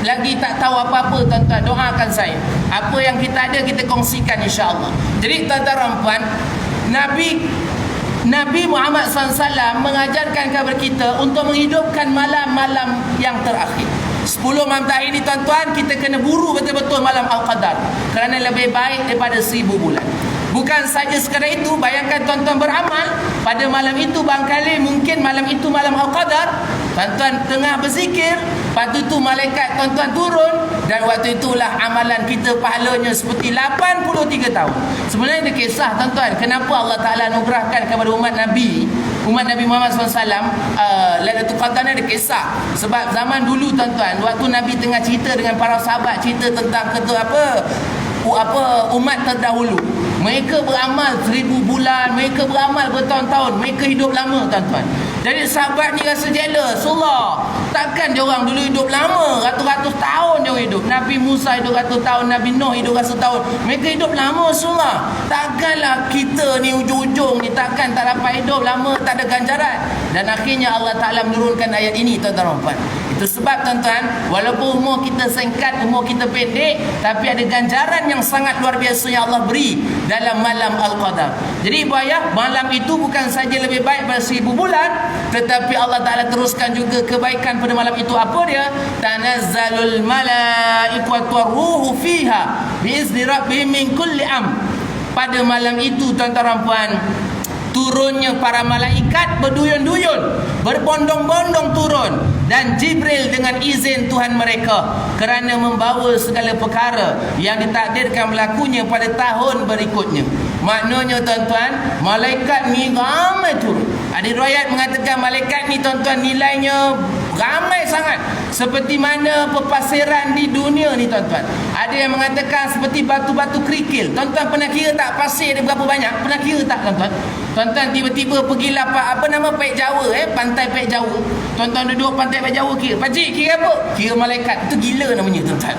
lagi tak tahu apa-apa tuan-tuan. Doakan saya. Apa yang kita ada kita kongsikan insya-Allah. Jadi tuan-tuan puan, Nabi Muhammad SAW mengajarkan kepada kita untuk menghidupkan malam-malam yang terakhir. 10 malam terakhir ni tuan-tuan, kita kena buru betul-betul malam Al-Qadar. Kerana lebih baik daripada 1000 bulan. Bukan saja sekadar itu, bayangkan tuan-tuan beramal pada malam itu, barangkali mungkin malam itu malam Al-Qadar. Tuan-tuan tengah berzikir, lepas itu malaikat tuan-tuan turun, dan waktu itulah amalan kita pahalanya seperti 83 tahun. Sebenarnya ada kisah tuan-tuan, kenapa Allah Ta'ala anugerahkan kepada umat Nabi Muhammad SAW Lailatul Qadar ni ada kisah. Sebab zaman dulu tuan-tuan, waktu Nabi tengah cerita dengan para sahabat, cerita tentang umat terdahulu, mereka beramal 1000 bulan, mereka beramal bertahun-tahun, mereka hidup lama tuan-tuan. Jadi sahabat ni rasa jealous. Allah, takkan dia orang dulu hidup lama, ratus-ratus tahun dia hidup. Nabi Musa hidup ratus tahun, Nabi Nuh hidup ratus tahun, mereka hidup lama Rasulullah. Takkanlah kita ni ujung-ujung ni takkan tak dapat hidup lama, tak ada ganjaran. Dan akhirnya Allah Ta'ala menurunkan ayat ini tuan-tuan. Itu sebab tuan-tuan, walaupun umur kita singkat, umur kita pendek, tapi ada ganjaran yang sangat luar biasa yang Allah beri dalam malam Al-Qadar. Jadi ibu ayah, malam itu bukan saja lebih baik pada 1000 bulan, tetapi Allah Ta'ala teruskan juga kebaikan pada malam itu. Apa dia? Tanazzalul malaikatu ruhu fiha biizni rabbihim min kulli am. Pada malam itu tuan-tuan puan, turunnya para malaikat berduyun-duyun, berbondong-bondong turun, dan Jibril dengan izin Tuhan mereka kerana membawa segala perkara yang ditakdirkan berlakunya pada tahun berikutnya. Maknanya tuan-tuan, malaikat ni ramai turun. Ada riwayat mengatakan malaikat ni tuan-tuan nilainya ramai sangat, seperti mana pepasiran di dunia ni tuan-tuan. Ada yang mengatakan seperti batu-batu kerikil. Tuan-tuan pernah kira tak pasir dia berapa banyak? Pernah kira tak tuan-tuan? Tuan-tuan tiba-tiba pergi lapak, apa nama, Pek Jawa, pantai Pek Jawa. Tuan-tuan duduk pantai Pek Jawa kira. Pakcik kira apa? Kira malaikat. Itu gila namanya tuan-tuan.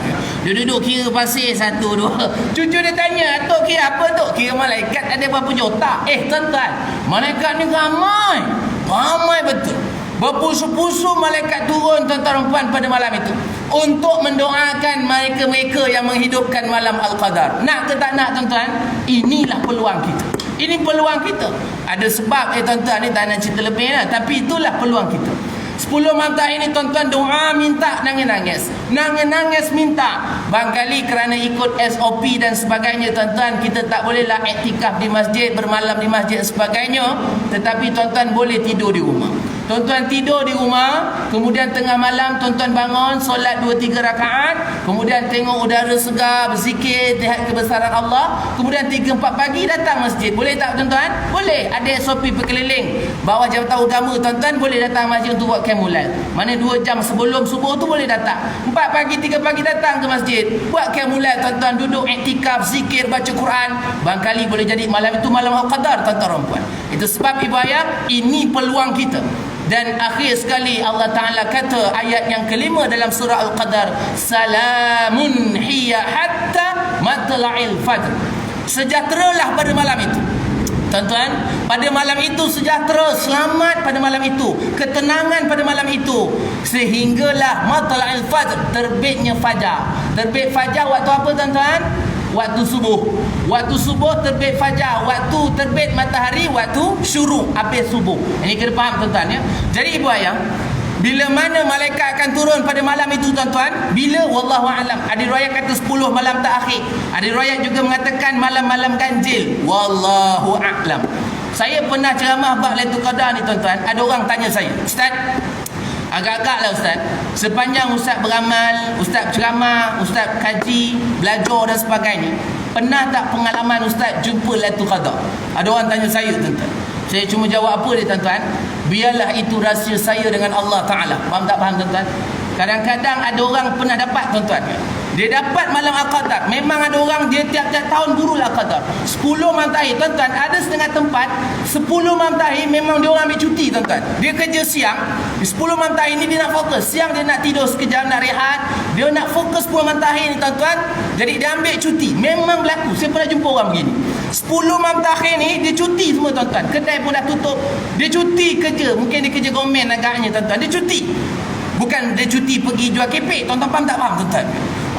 Dia duduk kira pasir 1, 2. Cucu dia tanya, "Atuk kira apa tu?" Kira malaikat ada berapa juta. Tuan-tuan, malaikat ni ramai. Ramai betul. Berpusu-pusu malaikat turun tuan-tuan puan pada malam itu untuk mendoakan mereka-mereka yang menghidupkan malam Al-Qadar. Nak ke tak nak tuan-tuan? Inilah peluang kita. Ini peluang kita. Ada sebab tuan-tuan ni tak nak cerita lebih lah, tapi itulah peluang kita. 10 malam terakhir ni tuan-tuan doa minta nangis-nangis. Nangis-nangis minta. Barangkali kerana ikut SOP dan sebagainya tuan-tuan, kita tak bolehlah iktikaf di masjid, bermalam di masjid dan sebagainya. Tetapi tuan-tuan boleh tidur di rumah. Tuan-tuan tidur di rumah, kemudian tengah malam tuan-tuan bangun, solat 2-3 rakaat, kemudian tengok udara segar, berzikir, lihat kebesaran Allah, kemudian 3-4 pagi datang masjid. Boleh tak tuan-tuan? Boleh. Ada SOP berkeliling. Bawah jabatan utama tuan-tuan boleh datang masjid untuk buat qiyamul lail. Mana 2 jam sebelum subuh tu boleh datang. 4 pagi, 3 pagi datang ke masjid. Buat qiyamul lail tuan-tuan, duduk iktikaf, zikir, baca Quran. Barangkali boleh jadi malam itu malam Al-Qadar tuan-tuan dan puan. Itu sebab ibu ayah, ini peluang kita. Dan akhir sekali Allah Ta'ala kata ayat yang kelima dalam surah Al-Qadar, salamun hiya hatta matla'il fajr. Sejahteralah pada malam itu. Tuan-tuan, pada malam itu sejahtera, selamat pada malam itu, ketenangan pada malam itu, sehinggalah matla'il fajr, terbitnya fajar. Terbit fajar waktu apa tuan-tuan? Waktu subuh. Waktu subuh terbit fajar. Waktu terbit matahari, waktu syuruk, habis subuh. Ini kena faham tuan-tuan ya. Jadi ibu ayah, bila mana malaikat akan turun pada malam itu tuan-tuan? Bila? Wallahu a'lam. Ada riwayat kata 10 malam terakhir. Ada riwayat juga mengatakan malam-malam ganjil. Wallahu a'lam. Saya pernah ceramah bab Lailatul Qadar ni tuan-tuan. Ada orang tanya saya, Ustaz, agak-agaklah Ustaz, sepanjang Ustaz beramal, Ustaz ceramah, Ustaz kaji, belajar dan sebagainya, pernah tak pengalaman Ustaz jumpa Lailatul Qadar? Ada orang tanya saya tuan-tuan. Saya cuma jawab apa dia tuan-tuan? Biarlah itu rahsia saya dengan Allah Ta'ala. Faham tak faham tuan-tuan? Kadang-kadang ada orang pernah dapat tuan-tuan, dia dapat malam Al-Qadar. Memang ada orang dia tiap-tiap tahun buru Al-Qadar. 10 malam terakhir tuan-tuan, ada setengah tempat 10 malam terakhir memang dia orang ambil cuti tuan-tuan. Dia kerja siang, di 10 malam terakhir ni dia nak fokus. Siang dia nak tidur sekejap, nak rehat. Dia nak fokus 10 malam terakhir ni tuan-tuan. Jadi dia ambil cuti. Memang berlaku. Saya pernah jumpa orang begini. 10 malam terakhir ni dia cuti semua tuan-tuan. Kedai pun dah tutup. Dia cuti kerja. Mungkin dia kerja government agaknya tuan-tuan. Dia cuti. Bukan dia cuti pergi jual kepek. Tuan-tuan faham tak faham tuan-tuan?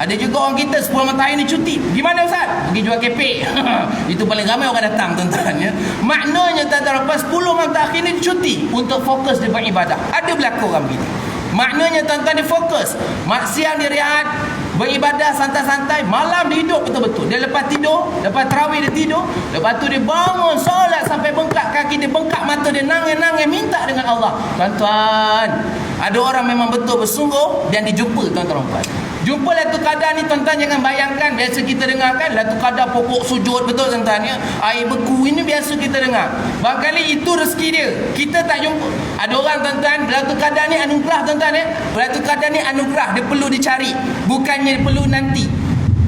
Ada juga orang kita 10 malam terakhir ni cuti. Gimana Ustaz? Pergi jual kepek. Itu paling ramai orang datang tuan-tuan ya. Maknanya tuan-tuan, lepas 10 malam terakhir ni dia cuti untuk fokus dia beribadah. Ada berlaku orang begini. Maknanya tuan-tuan dia fokus. Siang dia rehat, beribadah santai-santai, malam dia hidup betul-betul. Dia lepas tidur, lepas tarawih dia tidur, lepas tu dia bangun solat sampai bengkak kaki dia, bengkak mata dia, nangis-nangis minta dengan Allah. Tuan-tuan, ada orang memang betul bersungguh dan dijumpa tuan-tuan. Jumpa Lailatul Qadar ni tuan-tuan, jangan bayangkan biasa kita dengar kan Lailatul Qadar pokok sujud, betul tuan-tuan ya. Air beku ini biasa kita dengar. Barangkali itu rezeki dia. Kita tak jumpa. Ada orang tuan-tuan, Lailatul Qadar ni anugerah tuan-tuan ya. Lailatul Qadar ni anugerah, dia perlu dicari. Bukannya dia perlu nanti.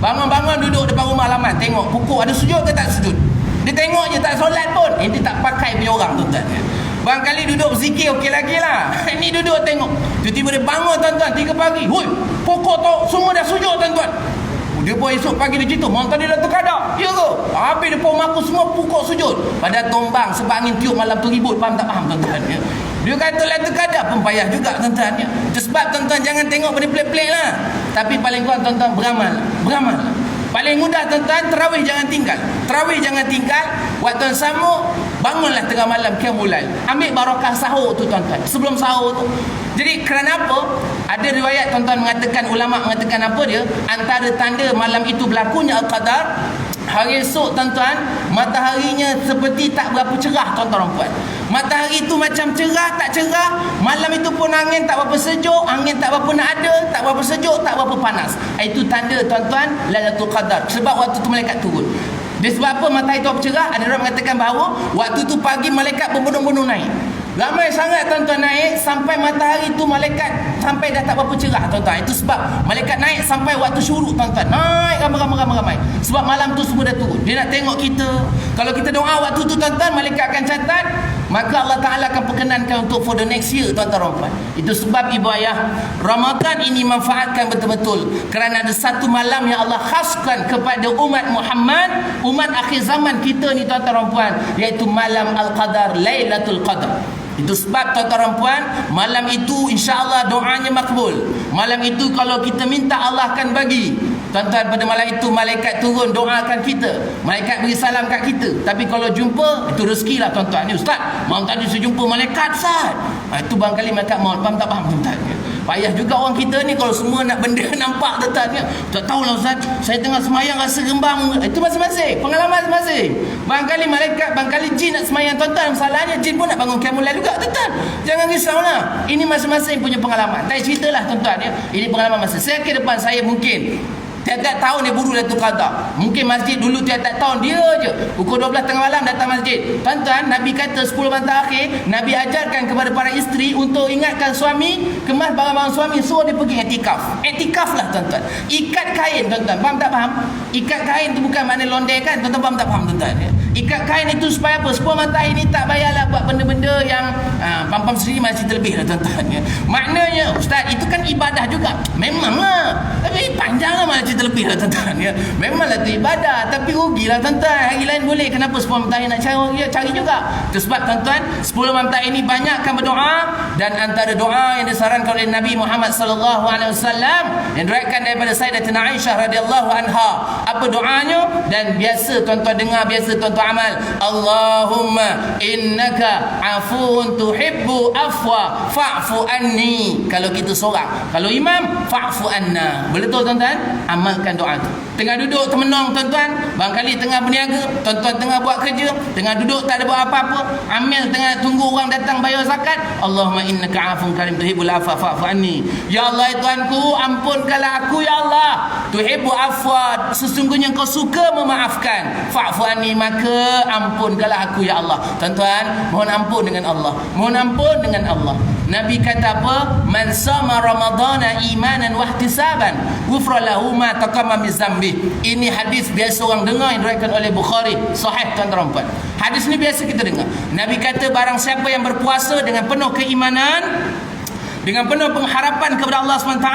Bangun-bangun duduk depan rumah halaman, tengok pokok ada sujud ke tak sujud. Dia tengok je tak solat pun. Ini tak pakai punya orang tuan-tuan ya. Barangkali duduk berzikir okey lagi lah. Ini duduk tengok. Tiba-tiba dia bangun tuan-tuan 3 pagi. Hui, pokok tu semua dah sujud tuan-tuan. Dia pun esok pagi dia cerita, malam tadi Lailatul Qadar. Ya ke? Habis dia pun maku semua pokok sujud. Padahal tombang sebab angin tiup malam tu ribut. Faham tak faham tuan-tuan ya? Dia kata Lailatul Qadar pun payah juga tuan-tuan ya. Itu sebab tuan-tuan jangan tengok benda pelik-pelik lah. Tapi paling kurang tuan-tuan beramal. Beramal. Paling mudah tuan-tuan, tarawih jangan tinggal. Tarawih jangan tinggal. Waktu yang sama, bangunlah tengah malam qiyamul lail. Ambil barakah sahur tu tuan-tuan. Sebelum sahur tu. Jadi kerana apa? Ada riwayat tuan-tuan mengatakan, ulama mengatakan apa dia? Antara tanda malam itu berlakunya Al-Qadar, hari esok tuan-tuan, mataharinya seperti tak berapa cerah tuan-tuan dan puan. Matahari itu macam cerah, tak cerah. Malam itu pun angin tak berapa sejuk, angin tak berapa nak ada, tak berapa sejuk, tak berapa panas. Itu tanda tuan-tuan Lailatul Qadar. Sebab waktu tu malaikat turun. Dia sebab apa matahari itu cerah? Ada orang mengatakan bahawa waktu tu pagi malaikat berbondong-bondong naik. Ramai sangat tuan-tuan naik sampai matahari tu malaikat sampai dah tak berapa cerah tuan-tuan. Itu sebab malaikat naik sampai waktu syuruk tuan-tuan. Naik ramai-ramai. Sebab malam tu semua dah turun. Dia nak tengok kita. Kalau kita doa waktu tu tuan-tuan, malaikat akan catat. Maka Allah Ta'ala akan perkenankan untuk for the next year tuan-tuan. Itu sebab ibu ayah, Ramadan ini manfaatkan betul-betul. Kerana ada satu malam yang Allah khaskan kepada umat Muhammad, umat akhir zaman kita ni tuan-tuan, iaitu malam Al-Qadar, Lailatul Qadar. Itu sebab tuan-tuan puan, malam itu insya-Allah doanya makbul. Malam itu kalau kita minta Allah akan bagi. Tuan-tuan, pada malam itu malaikat turun doakan kita, malaikat beri salam kat kita. Tapi kalau jumpa, itu rezeki lah tuan-tuan. Ni ustaz, malam tadi saya jumpa malaikat ustaz. Itu barangkali malaikat maut. Faham tak faham tuan-tuan? Payah juga orang kita ni kalau semua nak benda nampak tuan-tuan. Tak tahulah ustaz, saya tengah semayang rasa rembang. Itu masing-masing, pengalaman masing-masing. Barangkali malaikat, barangkali jin nak semayang tuan-tuan. Masalahnya jin pun nak bangun qiyamul lail juga tuan-tuan. Jangan risaulah. Ini masing-masing punya pengalaman. Tak ceritalah tuan-tuan ya. Ini pengalaman masing. Saya ke depan saya mungkin tiap-tiap tahun dia buru Lailatul Qadar. Mungkin masjid dulu tiap-tiap tahun dia je pukul 12 tengah malam datang masjid. Tuan-tuan, Nabi kata 10 malam terakhir Nabi ajarkan kepada para isteri untuk ingatkan suami, kemas barang-barang suami, suruh dia pergi iktikaf. Iktikaf lah tuan-tuan. Ikat kain tuan-tuan. Faham tak faham? Ikat kain tu bukan makna londe kan? Tuan-tuan faham tak faham tuan-tuan? Ikat kain itu supaya apa? 10 malam terakhir ni tak payahlah buat benda-benda yang pam-pam sendiri masih terlebih lah tuan-tuan. Maknanya ustaz, itu kan ibadah juga. Memanglah. Tapi panjanglah macam terlebih lah tuan-tuan ya. Memanglah tu ibadah, tapi rugilah tuan-tuan. Hari lain boleh, kenapa 10 malam terakhir nak cari juga? Itu sebab tuan-tuan, 10 malam terakhir ini banyakkan berdoa, dan antara doa yang disarankan oleh Nabi Muhammad sallallahu alaihi wasallam yang diriwayatkan daripada Sayyidatina Aisyah radhiyallahu anha. Apa doanya? Dan biasa tuan-tuan dengar, biasa tuan-tuan amal. Allahumma innaka afuun tuhibbu afwa fa'fu anni. Kalau kita seorang, kalau imam, fa'fu anna. Boleh tahu tuan-tuan? Amalkan doa tu. Tengah duduk termenung tuan-tuan, barangkali tengah berniaga, tuan-tuan tengah buat kerja, tengah duduk tak ada buat apa-apa, amil tengah tunggu orang datang bayar zakat. Allahumma innaka afun karim tuhibbul afwa fa'fu anni. Ya Allah, ya Tuhanku, ampunkanlah aku ya Allah. Tuhibbu afwa, sesungguhnya kau suka memaafkan. Fa'fu anni, maka ampunkanlah aku ya Allah. Tuan-tuan, mohon ampun dengan Allah. Mohon ampun dengan Allah. Nabi kata apa? Man sama Ramadana imanan wa ihtisaban ghufra lahu ma taqaddama min zambi. Ini hadis biasa orang dengar yang diriwayatkan oleh Bukhari. Sahih tuan-tuan. Hadis ni biasa kita dengar. Nabi kata barang siapa yang berpuasa dengan penuh keimanan, dengan penuh pengharapan kepada Allah SWT,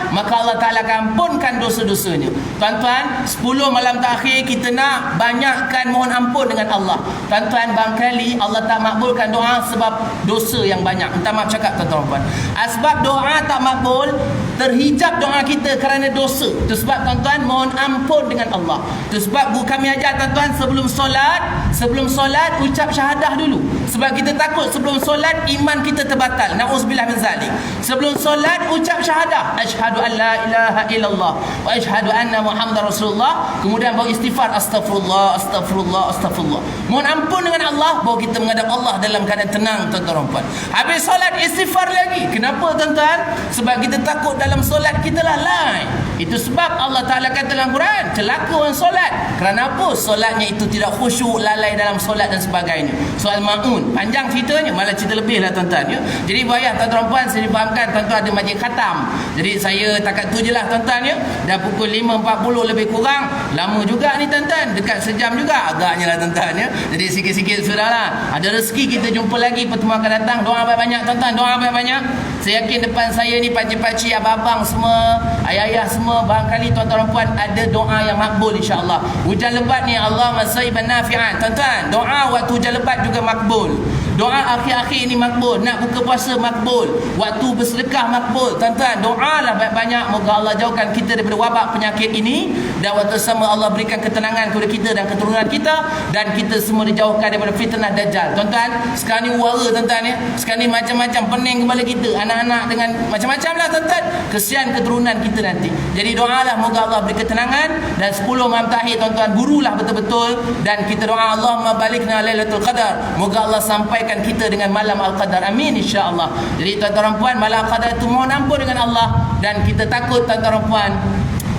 maka Allah Ta'ala akan ampunkan dosa-dosanya. Tuan-tuan, 10 malam terakhir kita nak banyakkan mohon ampun dengan Allah. Tuan-tuan, barangkali Allah tak makbulkan doa sebab dosa yang banyak. Minta maaf cakap tuan-tuan. Sebab doa tak makbul, terhijab doa kita kerana dosa. Itu sebab tuan-tuan mohon ampun dengan Allah. Itu sebab guru kami ajar tuan-tuan, sebelum solat ucap syahadah dulu. Sebab kita takut sebelum solat iman kita terbatal. Na'udzubillah min zalik. Sebelum solat ucap syahadah, asyhadu an la ilaha illallah wa asyhadu anna Muhammadar Rasulullah. Kemudian baru istighfar, astagfirullah, astagfirullah, astagfirullah. Mohon ampun dengan Allah, baru kita menghadap Allah dalam keadaan tenang tuan-tuan. Habis solat istighfar lagi. Kenapa tuan-tuan? Sebab kita takut dalam solat kita lalai. Itu sebab Allah Ta'ala kata dalam Quran, celaka orang solat. Kerana apa? Solatnya itu tidak khusyuk, lalai dalam solat dan sebagainya. Soal ma'un, panjang ceritanya, malah cerita lebih lah tuan-tuan ya. Jadi bayar tuan-tuan, saya difahamkan tuan-tuan ada majlis khatam. Jadi saya takat tu je lah tuan-tuan ya. Dah pukul 5.40 lebih kurang. Lama juga ni tuan-tuan, dekat sejam juga agaknya lah tuan-tuan ya. Jadi sikit-sikit sudah lah. Ada rezeki kita jumpa lagi pertemuan akan datang. Doa banyak-banyak tuan-tuan, doa banyak-banyak. Saya yakin depan saya ni pakcik-pakcik, abang-abang semua, ayah-ayah semua, barangkali tuan-tuan puan ada doa yang makbul insya-Allah. Hujan lebat ni Allahumma sayyiban nafi'an. Tuan-tuan, doa waktu hujan lebat juga makbul. Doa akhir-akhir ini makbul. Nak buka puasa makbul. Waktu bersedekah makbul. Tuan-tuan, doalah banyak-banyak. Moga Allah jauhkan kita daripada wabak penyakit ini. Dan waktu sama Allah berikan ketenangan kepada kita dan keturunan kita. Dan kita semua dijauhkan daripada fitnah Dajjal. Tuan-tuan, sekarang ni wara tuan-tuan ya. Sekarang ni macam-macam pening kepala kita. Anak-anak dengan macam-macam lah tuan-tuan. Kesian keturunan kita nanti. Jadi doalah moga Allah beri ketenangan. Dan 10 malam terakhir tuan-tuan, burulah betul-betul. Dan kita doa Allahumma balikna Lailatul Qadar. Moga Allah sampaikan kita dengan malam Al-Qadar. Amin insya-Allah. Jadi tuan-tuan puan, malam Al-Qadar itu mohon ampun dengan Allah. Dan kita takut tuan-tuan puan,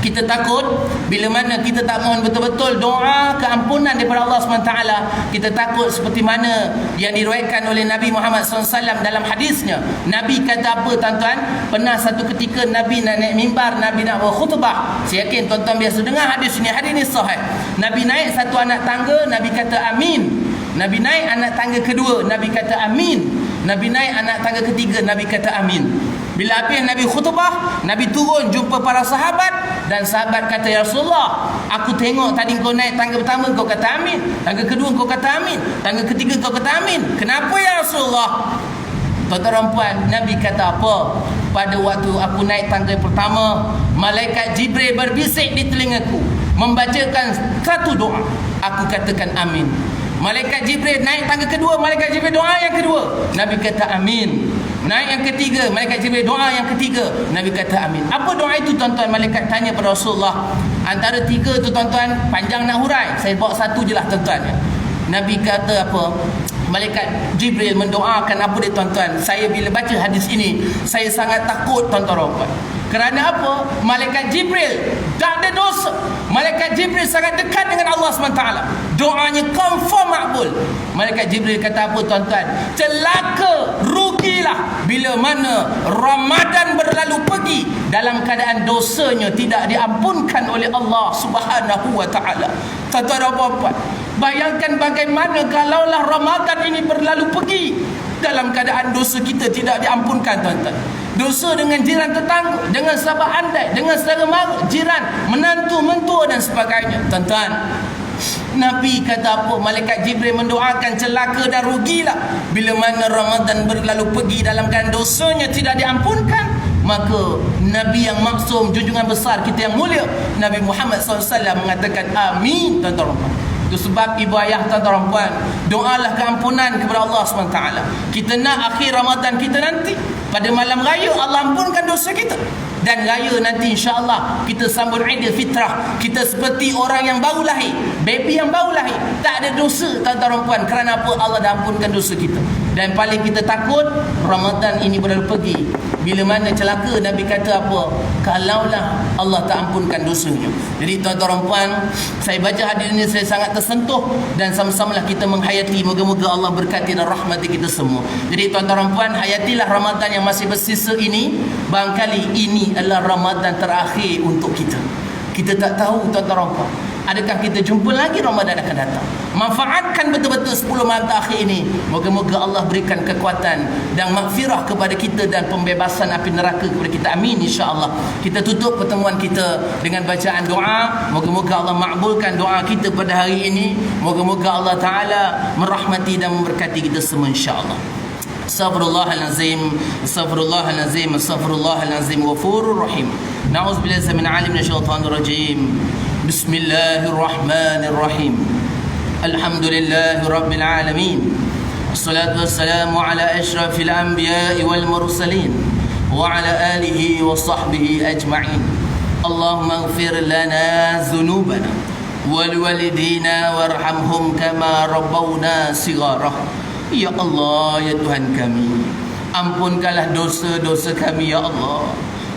kita takut bila mana kita tak mohon betul-betul doa keampunan daripada Allah SWT. Kita takut seperti mana yang diriwayatkan oleh Nabi Muhammad SAW dalam hadisnya. Nabi kata apa tuan-tuan? Pernah satu ketika Nabi nak naik mimbar, Nabi nak berkhutbah. Saya yakin tuan-tuan biasa dengar hadis ini sahih. Nabi naik satu anak tangga, Nabi kata amin. Nabi naik anak tangga kedua, Nabi kata amin. Nabi naik anak tangga ketiga, Nabi kata amin. Bila habis Nabi khutbah, Nabi turun jumpa para sahabat. Dan sahabat kata, ya Rasulullah, aku tengok tadi kau naik tangga pertama kau kata amin, tangga kedua kau kata amin, tangga ketiga kau kata amin. Kenapa ya Rasulullah? Tuan-tuan puan, Nabi kata apa? pada waktu aku naik tangga pertama, malaikat Jibril berbisik di telingaku, membacakan satu doa. Aku katakan amin. Malaikat Jibril naik tangga kedua, malaikat Jibril doa yang kedua, Nabi kata amin. Naik yang ketiga, malaikat Jibril doa yang ketiga, Nabi kata amin. Apa doa itu tuan-tuan? Malaikat tanya pada Rasulullah. Antara tiga tu tuan-tuan, panjang nak hurai, saya bawa satu je lah tuan-tuan. Nabi kata apa? Malaikat Jibril mendoakan apa dia tuan-tuan? Saya bila baca hadis ini, saya sangat takut tuan-tuan. Kerana apa? Malaikat Jibril tak ada dosa. Malaikat Jibril sangat dekat dengan Allah SWT. Doanya confirm makbul. Malaikat Jibril kata apa tuan-tuan? Celaka, rugilah bila mana Ramadan berlalu pergi dalam keadaan dosanya tidak diampunkan oleh Allah Subhanahu wa taala. Tuan-tuan dan puan-puan, bayangkan bagaimana kalaulah Ramadan ini berlalu pergi dalam keadaan dosa kita tidak diampunkan tuan-tuan. Dosa dengan jiran tetangga, dengan sahabat andai, dengan saudara mara, jiran, menantu, mentua dan sebagainya. Tuan-tuan, Nabi kata apa? Malaikat Jibril mendoakan celaka dan rugilah bila mana Ramadan berlalu pergi dalam keadaan dosanya tidak diampunkan. Maka Nabi yang maksum, junjungan besar kita yang mulia, Nabi Muhammad SAW mengatakan amin. Tuan-tuan, itu sebab ibu ayah, tuan-tuan dan puan, doalah keampunan kepada Allah SWT. Kita nak akhir Ramadan kita nanti, pada malam raya Allah ampunkan dosa kita. Dan raya nanti insya-Allah kita sambut Aidil Fitrah. Kita seperti orang yang baru lahir, baby yang baru lahir, tak ada dosa tuan-tuan dan puan. Kerana apa? Allah dah ampunkan dosa kita. Dan paling kita takut Ramadan ini berlalu pergi, bila mana celaka. Nabi kata apa? Kalaulah Allah tak ampunkan dosanya. Jadi tuan-tuan dan puan, saya baca hadis ini saya sangat tersentuh, dan sama-samalah kita menghayati. Moga-moga Allah berkati dan rahmati kita semua. Jadi tuan-tuan dan puan, hayatilah Ramadan yang masih bersisa ini. Barangkali ini adalah Ramadan terakhir untuk kita. Kita tak tahu tuan-tuan dan puan, adakah kita jumpa lagi Ramadan akan datang. Manfaatkan betul-betul 10 malam terakhir ini. Moga-moga Allah berikan kekuatan dan maghfirah kepada kita dan pembebasan api neraka kepada kita. Amin insya-Allah. Kita tutup pertemuan kita dengan bacaan doa. Moga-moga Allah makbulkan doa kita pada hari ini. Moga-moga Allah Ta'ala merahmati dan memberkati kita semua insya-Allah. Astaghfirullahalazim, astaghfirullahalazim, astaghfirullahalazim, ghafurur rahim. Na'udzubillahi min alim minasyaitonir rajim. Bismillahirrahmanirrahim. Alhamdulillahi rabbil alamin. Wassalatu wassalamu ala asyrafil anbiya'i wal mursalin wa ala alihi wa sahbihi ajma'in. Allahumma ighfir lana dhunubana wal walidina warhamhum kama rabbawna shighara. Ya Allah, ya Tuhan kami, ampunkanlah dosa-dosa kami ya Allah.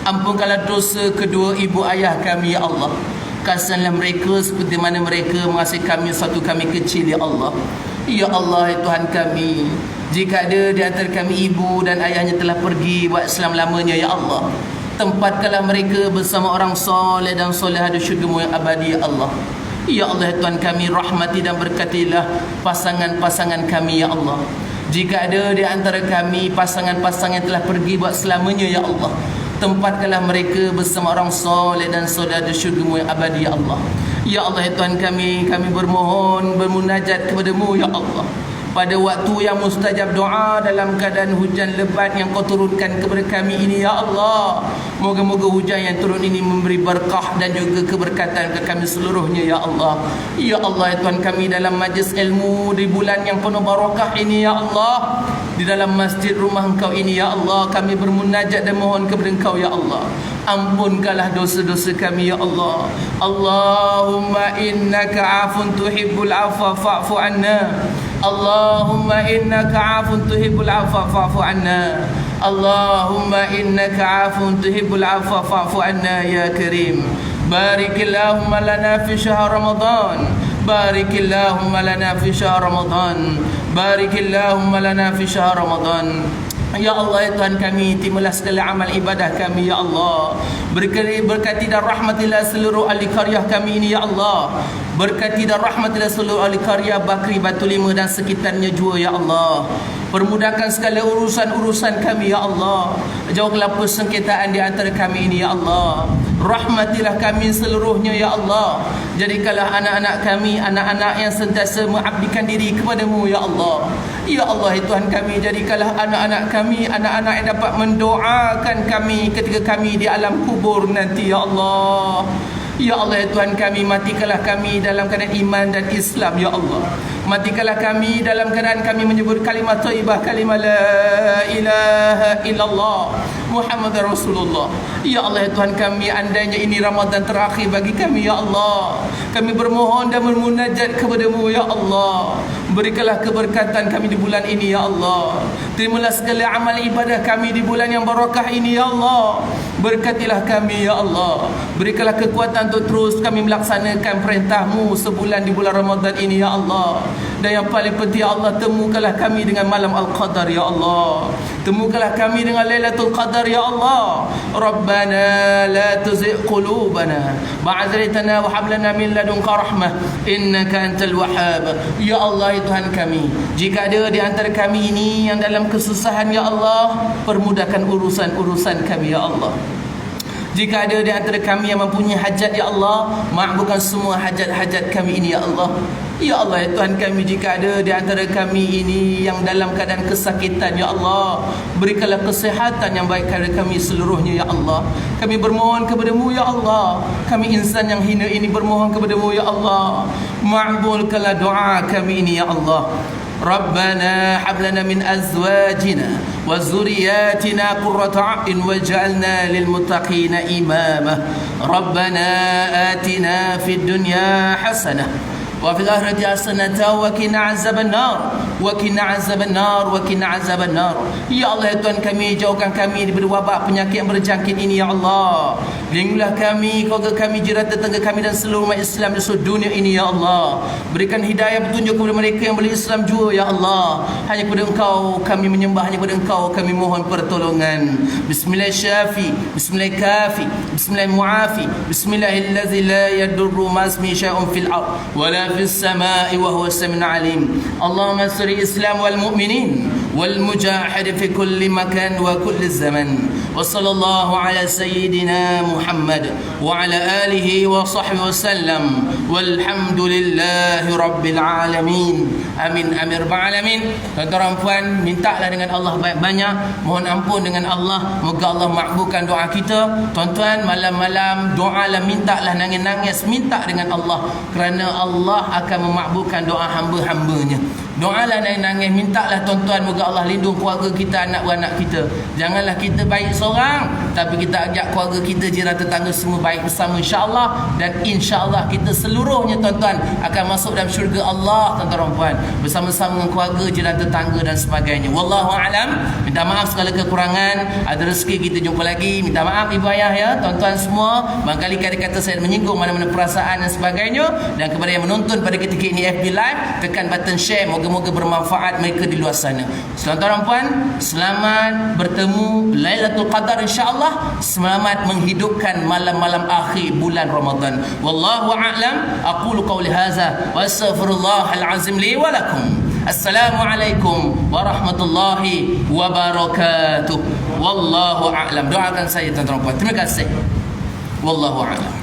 Ampunkanlah dosa kedua ibu ayah kami ya Allah. Kasihanlah mereka seperti mana mereka mengasihi kami satu kami kecil ya Allah. Ya Allah, ya Tuhan kami, jika ada di antara kami ibu dan ayahnya telah pergi buat selama-lamanya ya Allah, tempatkanlah mereka bersama orang soleh dan solehah di syurga-Mu yang abadi ya Allah. Ya Allah, ya Tuhan kami, rahmati dan berkatilah pasangan-pasangan kami ya Allah. Jika ada di antara kami pasangan-pasangan yang telah pergi buat selamanya ya Allah, tempatkanlah mereka bersama orang soleh dan soleh di syurga-Mu yang abadi ya Allah. Ya Allah, ya Tuhan kami bermohon, bermunajat kepada-Mu ya Allah, pada waktu yang mustajab doa, dalam keadaan hujan lebat yang Kau turunkan kepada kami ini ya Allah. Moga-moga hujan yang turun ini memberi berkah dan juga keberkatan ke kami seluruhnya ya Allah. Ya Allah, ya Tuhan kami, dalam majlis ilmu di bulan yang penuh barakah ini ya Allah, di dalam masjid rumah Engkau ini ya Allah, kami bermunajat dan mohon kepada Engkau ya Allah. Ampunkanlah dosa-dosa kami ya Allah. Allahumma innaka afun tuhibbul afwa fa'fu anna. Allahumma innaka afun tuhibbul afwa fa'fu anna. Allahumma innaka afun tuhibbul afwa fa'fu anna ya karim. Barikillahumma lana fi syahr Ramadan. Barikillahumma lana fi syahr Ramadan. Barikillahumma lana fi syahr Ramadan. Ya Allah, ya Tuhan kami, terimalah segala amal ibadah kami ya Allah. Berkati dan rahmatilah seluruh ahli qaryah kami ini ya Allah. Berkati dan rahmatilah seluruh ahli qaryah Bakri, Batu Lima dan sekitarnya jua ya Allah. Permudahkan segala urusan-urusan kami ya Allah. Jauhkanlah persengketaan di antara kami ini ya Allah. Rahmatilah kami seluruhnya ya Allah. Jadikanlah anak-anak kami anak-anak yang sentiasa mengabdikan diri kepadamu ya Allah. Ya Allah Tuhan kami, jadikanlah anak-anak kami anak-anak yang dapat mendoakan kami ketika kami di alam kubur nanti ya Allah. Ya Allah ya Tuhan kami, matikanlah kami dalam keadaan iman dan Islam ya Allah. Matikanlah kami dalam keadaan kami menyebut kalimat thayyibah, kalimat la ilaha illallah Muhammad Rasulullah. Ya Allah ya Tuhan kami, andainya ini Ramadan terakhir bagi kami ya Allah, kami bermohon dan bermunajat kepadamu ya Allah. Berikanlah keberkatan kami di bulan ini ya Allah. Terimalah segala amal ibadah kami di bulan yang barakah ini ya Allah. Berkatilah kami ya Allah. Berikanlah kekuatan untuk terus kami melaksanakan perintah-Mu sebulan di bulan Ramadan ini ya Allah. Dan yang paling penting ya Allah, temukanlah kami dengan malam Al-Qadar ya Allah. Temukanlah kami dengan Lailatul Qadar ya Allah. Rabbana la tuzigh qulubana ba'da idh hadaytana wa hab lana min ladunka rahmah innaka antal wahhab. Ya Allah Tuhan kami, jika ada di antara kami ini yang dalam kesusahan ya Allah, permudahkan urusan-urusan kami ya Allah. Jika ada di antara kami yang mempunyai hajat ya Allah, makbulkan semua hajat-hajat kami ini ya Allah. Ya Allah ya Tuhan kami, jika ada di antara kami ini yang dalam keadaan kesakitan ya Allah, berikanlah kesehatan yang baik kepada kami seluruhnya ya Allah. Kami bermohon kepadamu ya Allah. Kami insan yang hina ini bermohon kepadamu ya Allah. Ma'bulkanlah doa kami ini ya Allah. Rabbana hab lana min azwajina wa zurriyyatina qurrata a'yun waj'alna lil muttaqina imama. Rabbana atina fid dunya hasanah wa fil akhirati hasanatan wa qina azaban nar wa qina azaban nar wa qina azaban nar. Ya Allah ya Tuhan kami, jauhkan kami daripada wabak penyakit yang berjangkit ini ya Allah. Lindungilah kami, keluarga kami, jiran tetangga kami dan seluruh umat Islam di seluruh dunia ini ya Allah. Berikan hidayah petunjuk kepada mereka yang berislam juga ya Allah. Hanya kepada Engkau kami menyembah, hanya kepada Engkau kami mohon pertolongan. Bismillahirrahmanirrahim. Bismillahirrahmanirrahim. Bismillahirrahmanirrahim. Bismillahirrahmanirrahim. La yadurru ma ismi syai'un fil ard wa la fis samai wa huwa as-sami'ul 'alim. Allahumma ansuri Islam wal mu'minin wal mujahid fi kulli makan wa kulli zaman. Wa sallallahu ala sayyidina Muhammad wa ala alihi wa sahbihi wasallam. Walhamdulillahi rabbil alamin. Amin amin rabbal alamin. Tuan-tuan puan, mintalah dengan Allah banyak-banyak, mohon ampun dengan Allah, moga Allah makbulkan doa kita. Tuan-tuan, malam-malam doalah, mintalah, nangis-nangis, minta dengan Allah, kerana Allah akan memakbulkan doa hamba-hambanya. Doalah, nangis-nangis, mintalah tuan-tuan, moga Allah lindung keluarga kita, anak beranak kita. Janganlah kita baik seorang, tapi kita ajak keluarga kita, jiran tetangga semua baik bersama insya-Allah. Dan insya-Allah kita seluruhnya tuan-tuan akan masuk dalam syurga Allah tuan-tuan puan, bersama-sama dengan keluarga, jiran tetangga dan sebagainya. Wallahu a'lam. Minta maaf segala kekurangan. Ada rezeki kita jumpa lagi. Minta maaf ibu ayah ya, tuan-tuan semua. Barangkali kata-kata saya menyinggung mana-mana perasaan dan sebagainya. Dan kepada yang menonton pada ketika ini FB Live, tekan button share. Moga-moga bermanfaat mereka di luar sana. Tuan-tuan puan, selamat bertemu Lailatul Qadar insya-Allah. Selamat menghidupkan malam-malam akhir bulan Ramadan. Wallahu a'lam. Aqulu qawli hadza wa astaghfirullahal azim li wa lakum. Assalamualaikum warahmatullahi wabarakatuh. Wallahu a'lam. Doakan saya tuan-tuan puan. Terima kasih. Wallahu a'lam.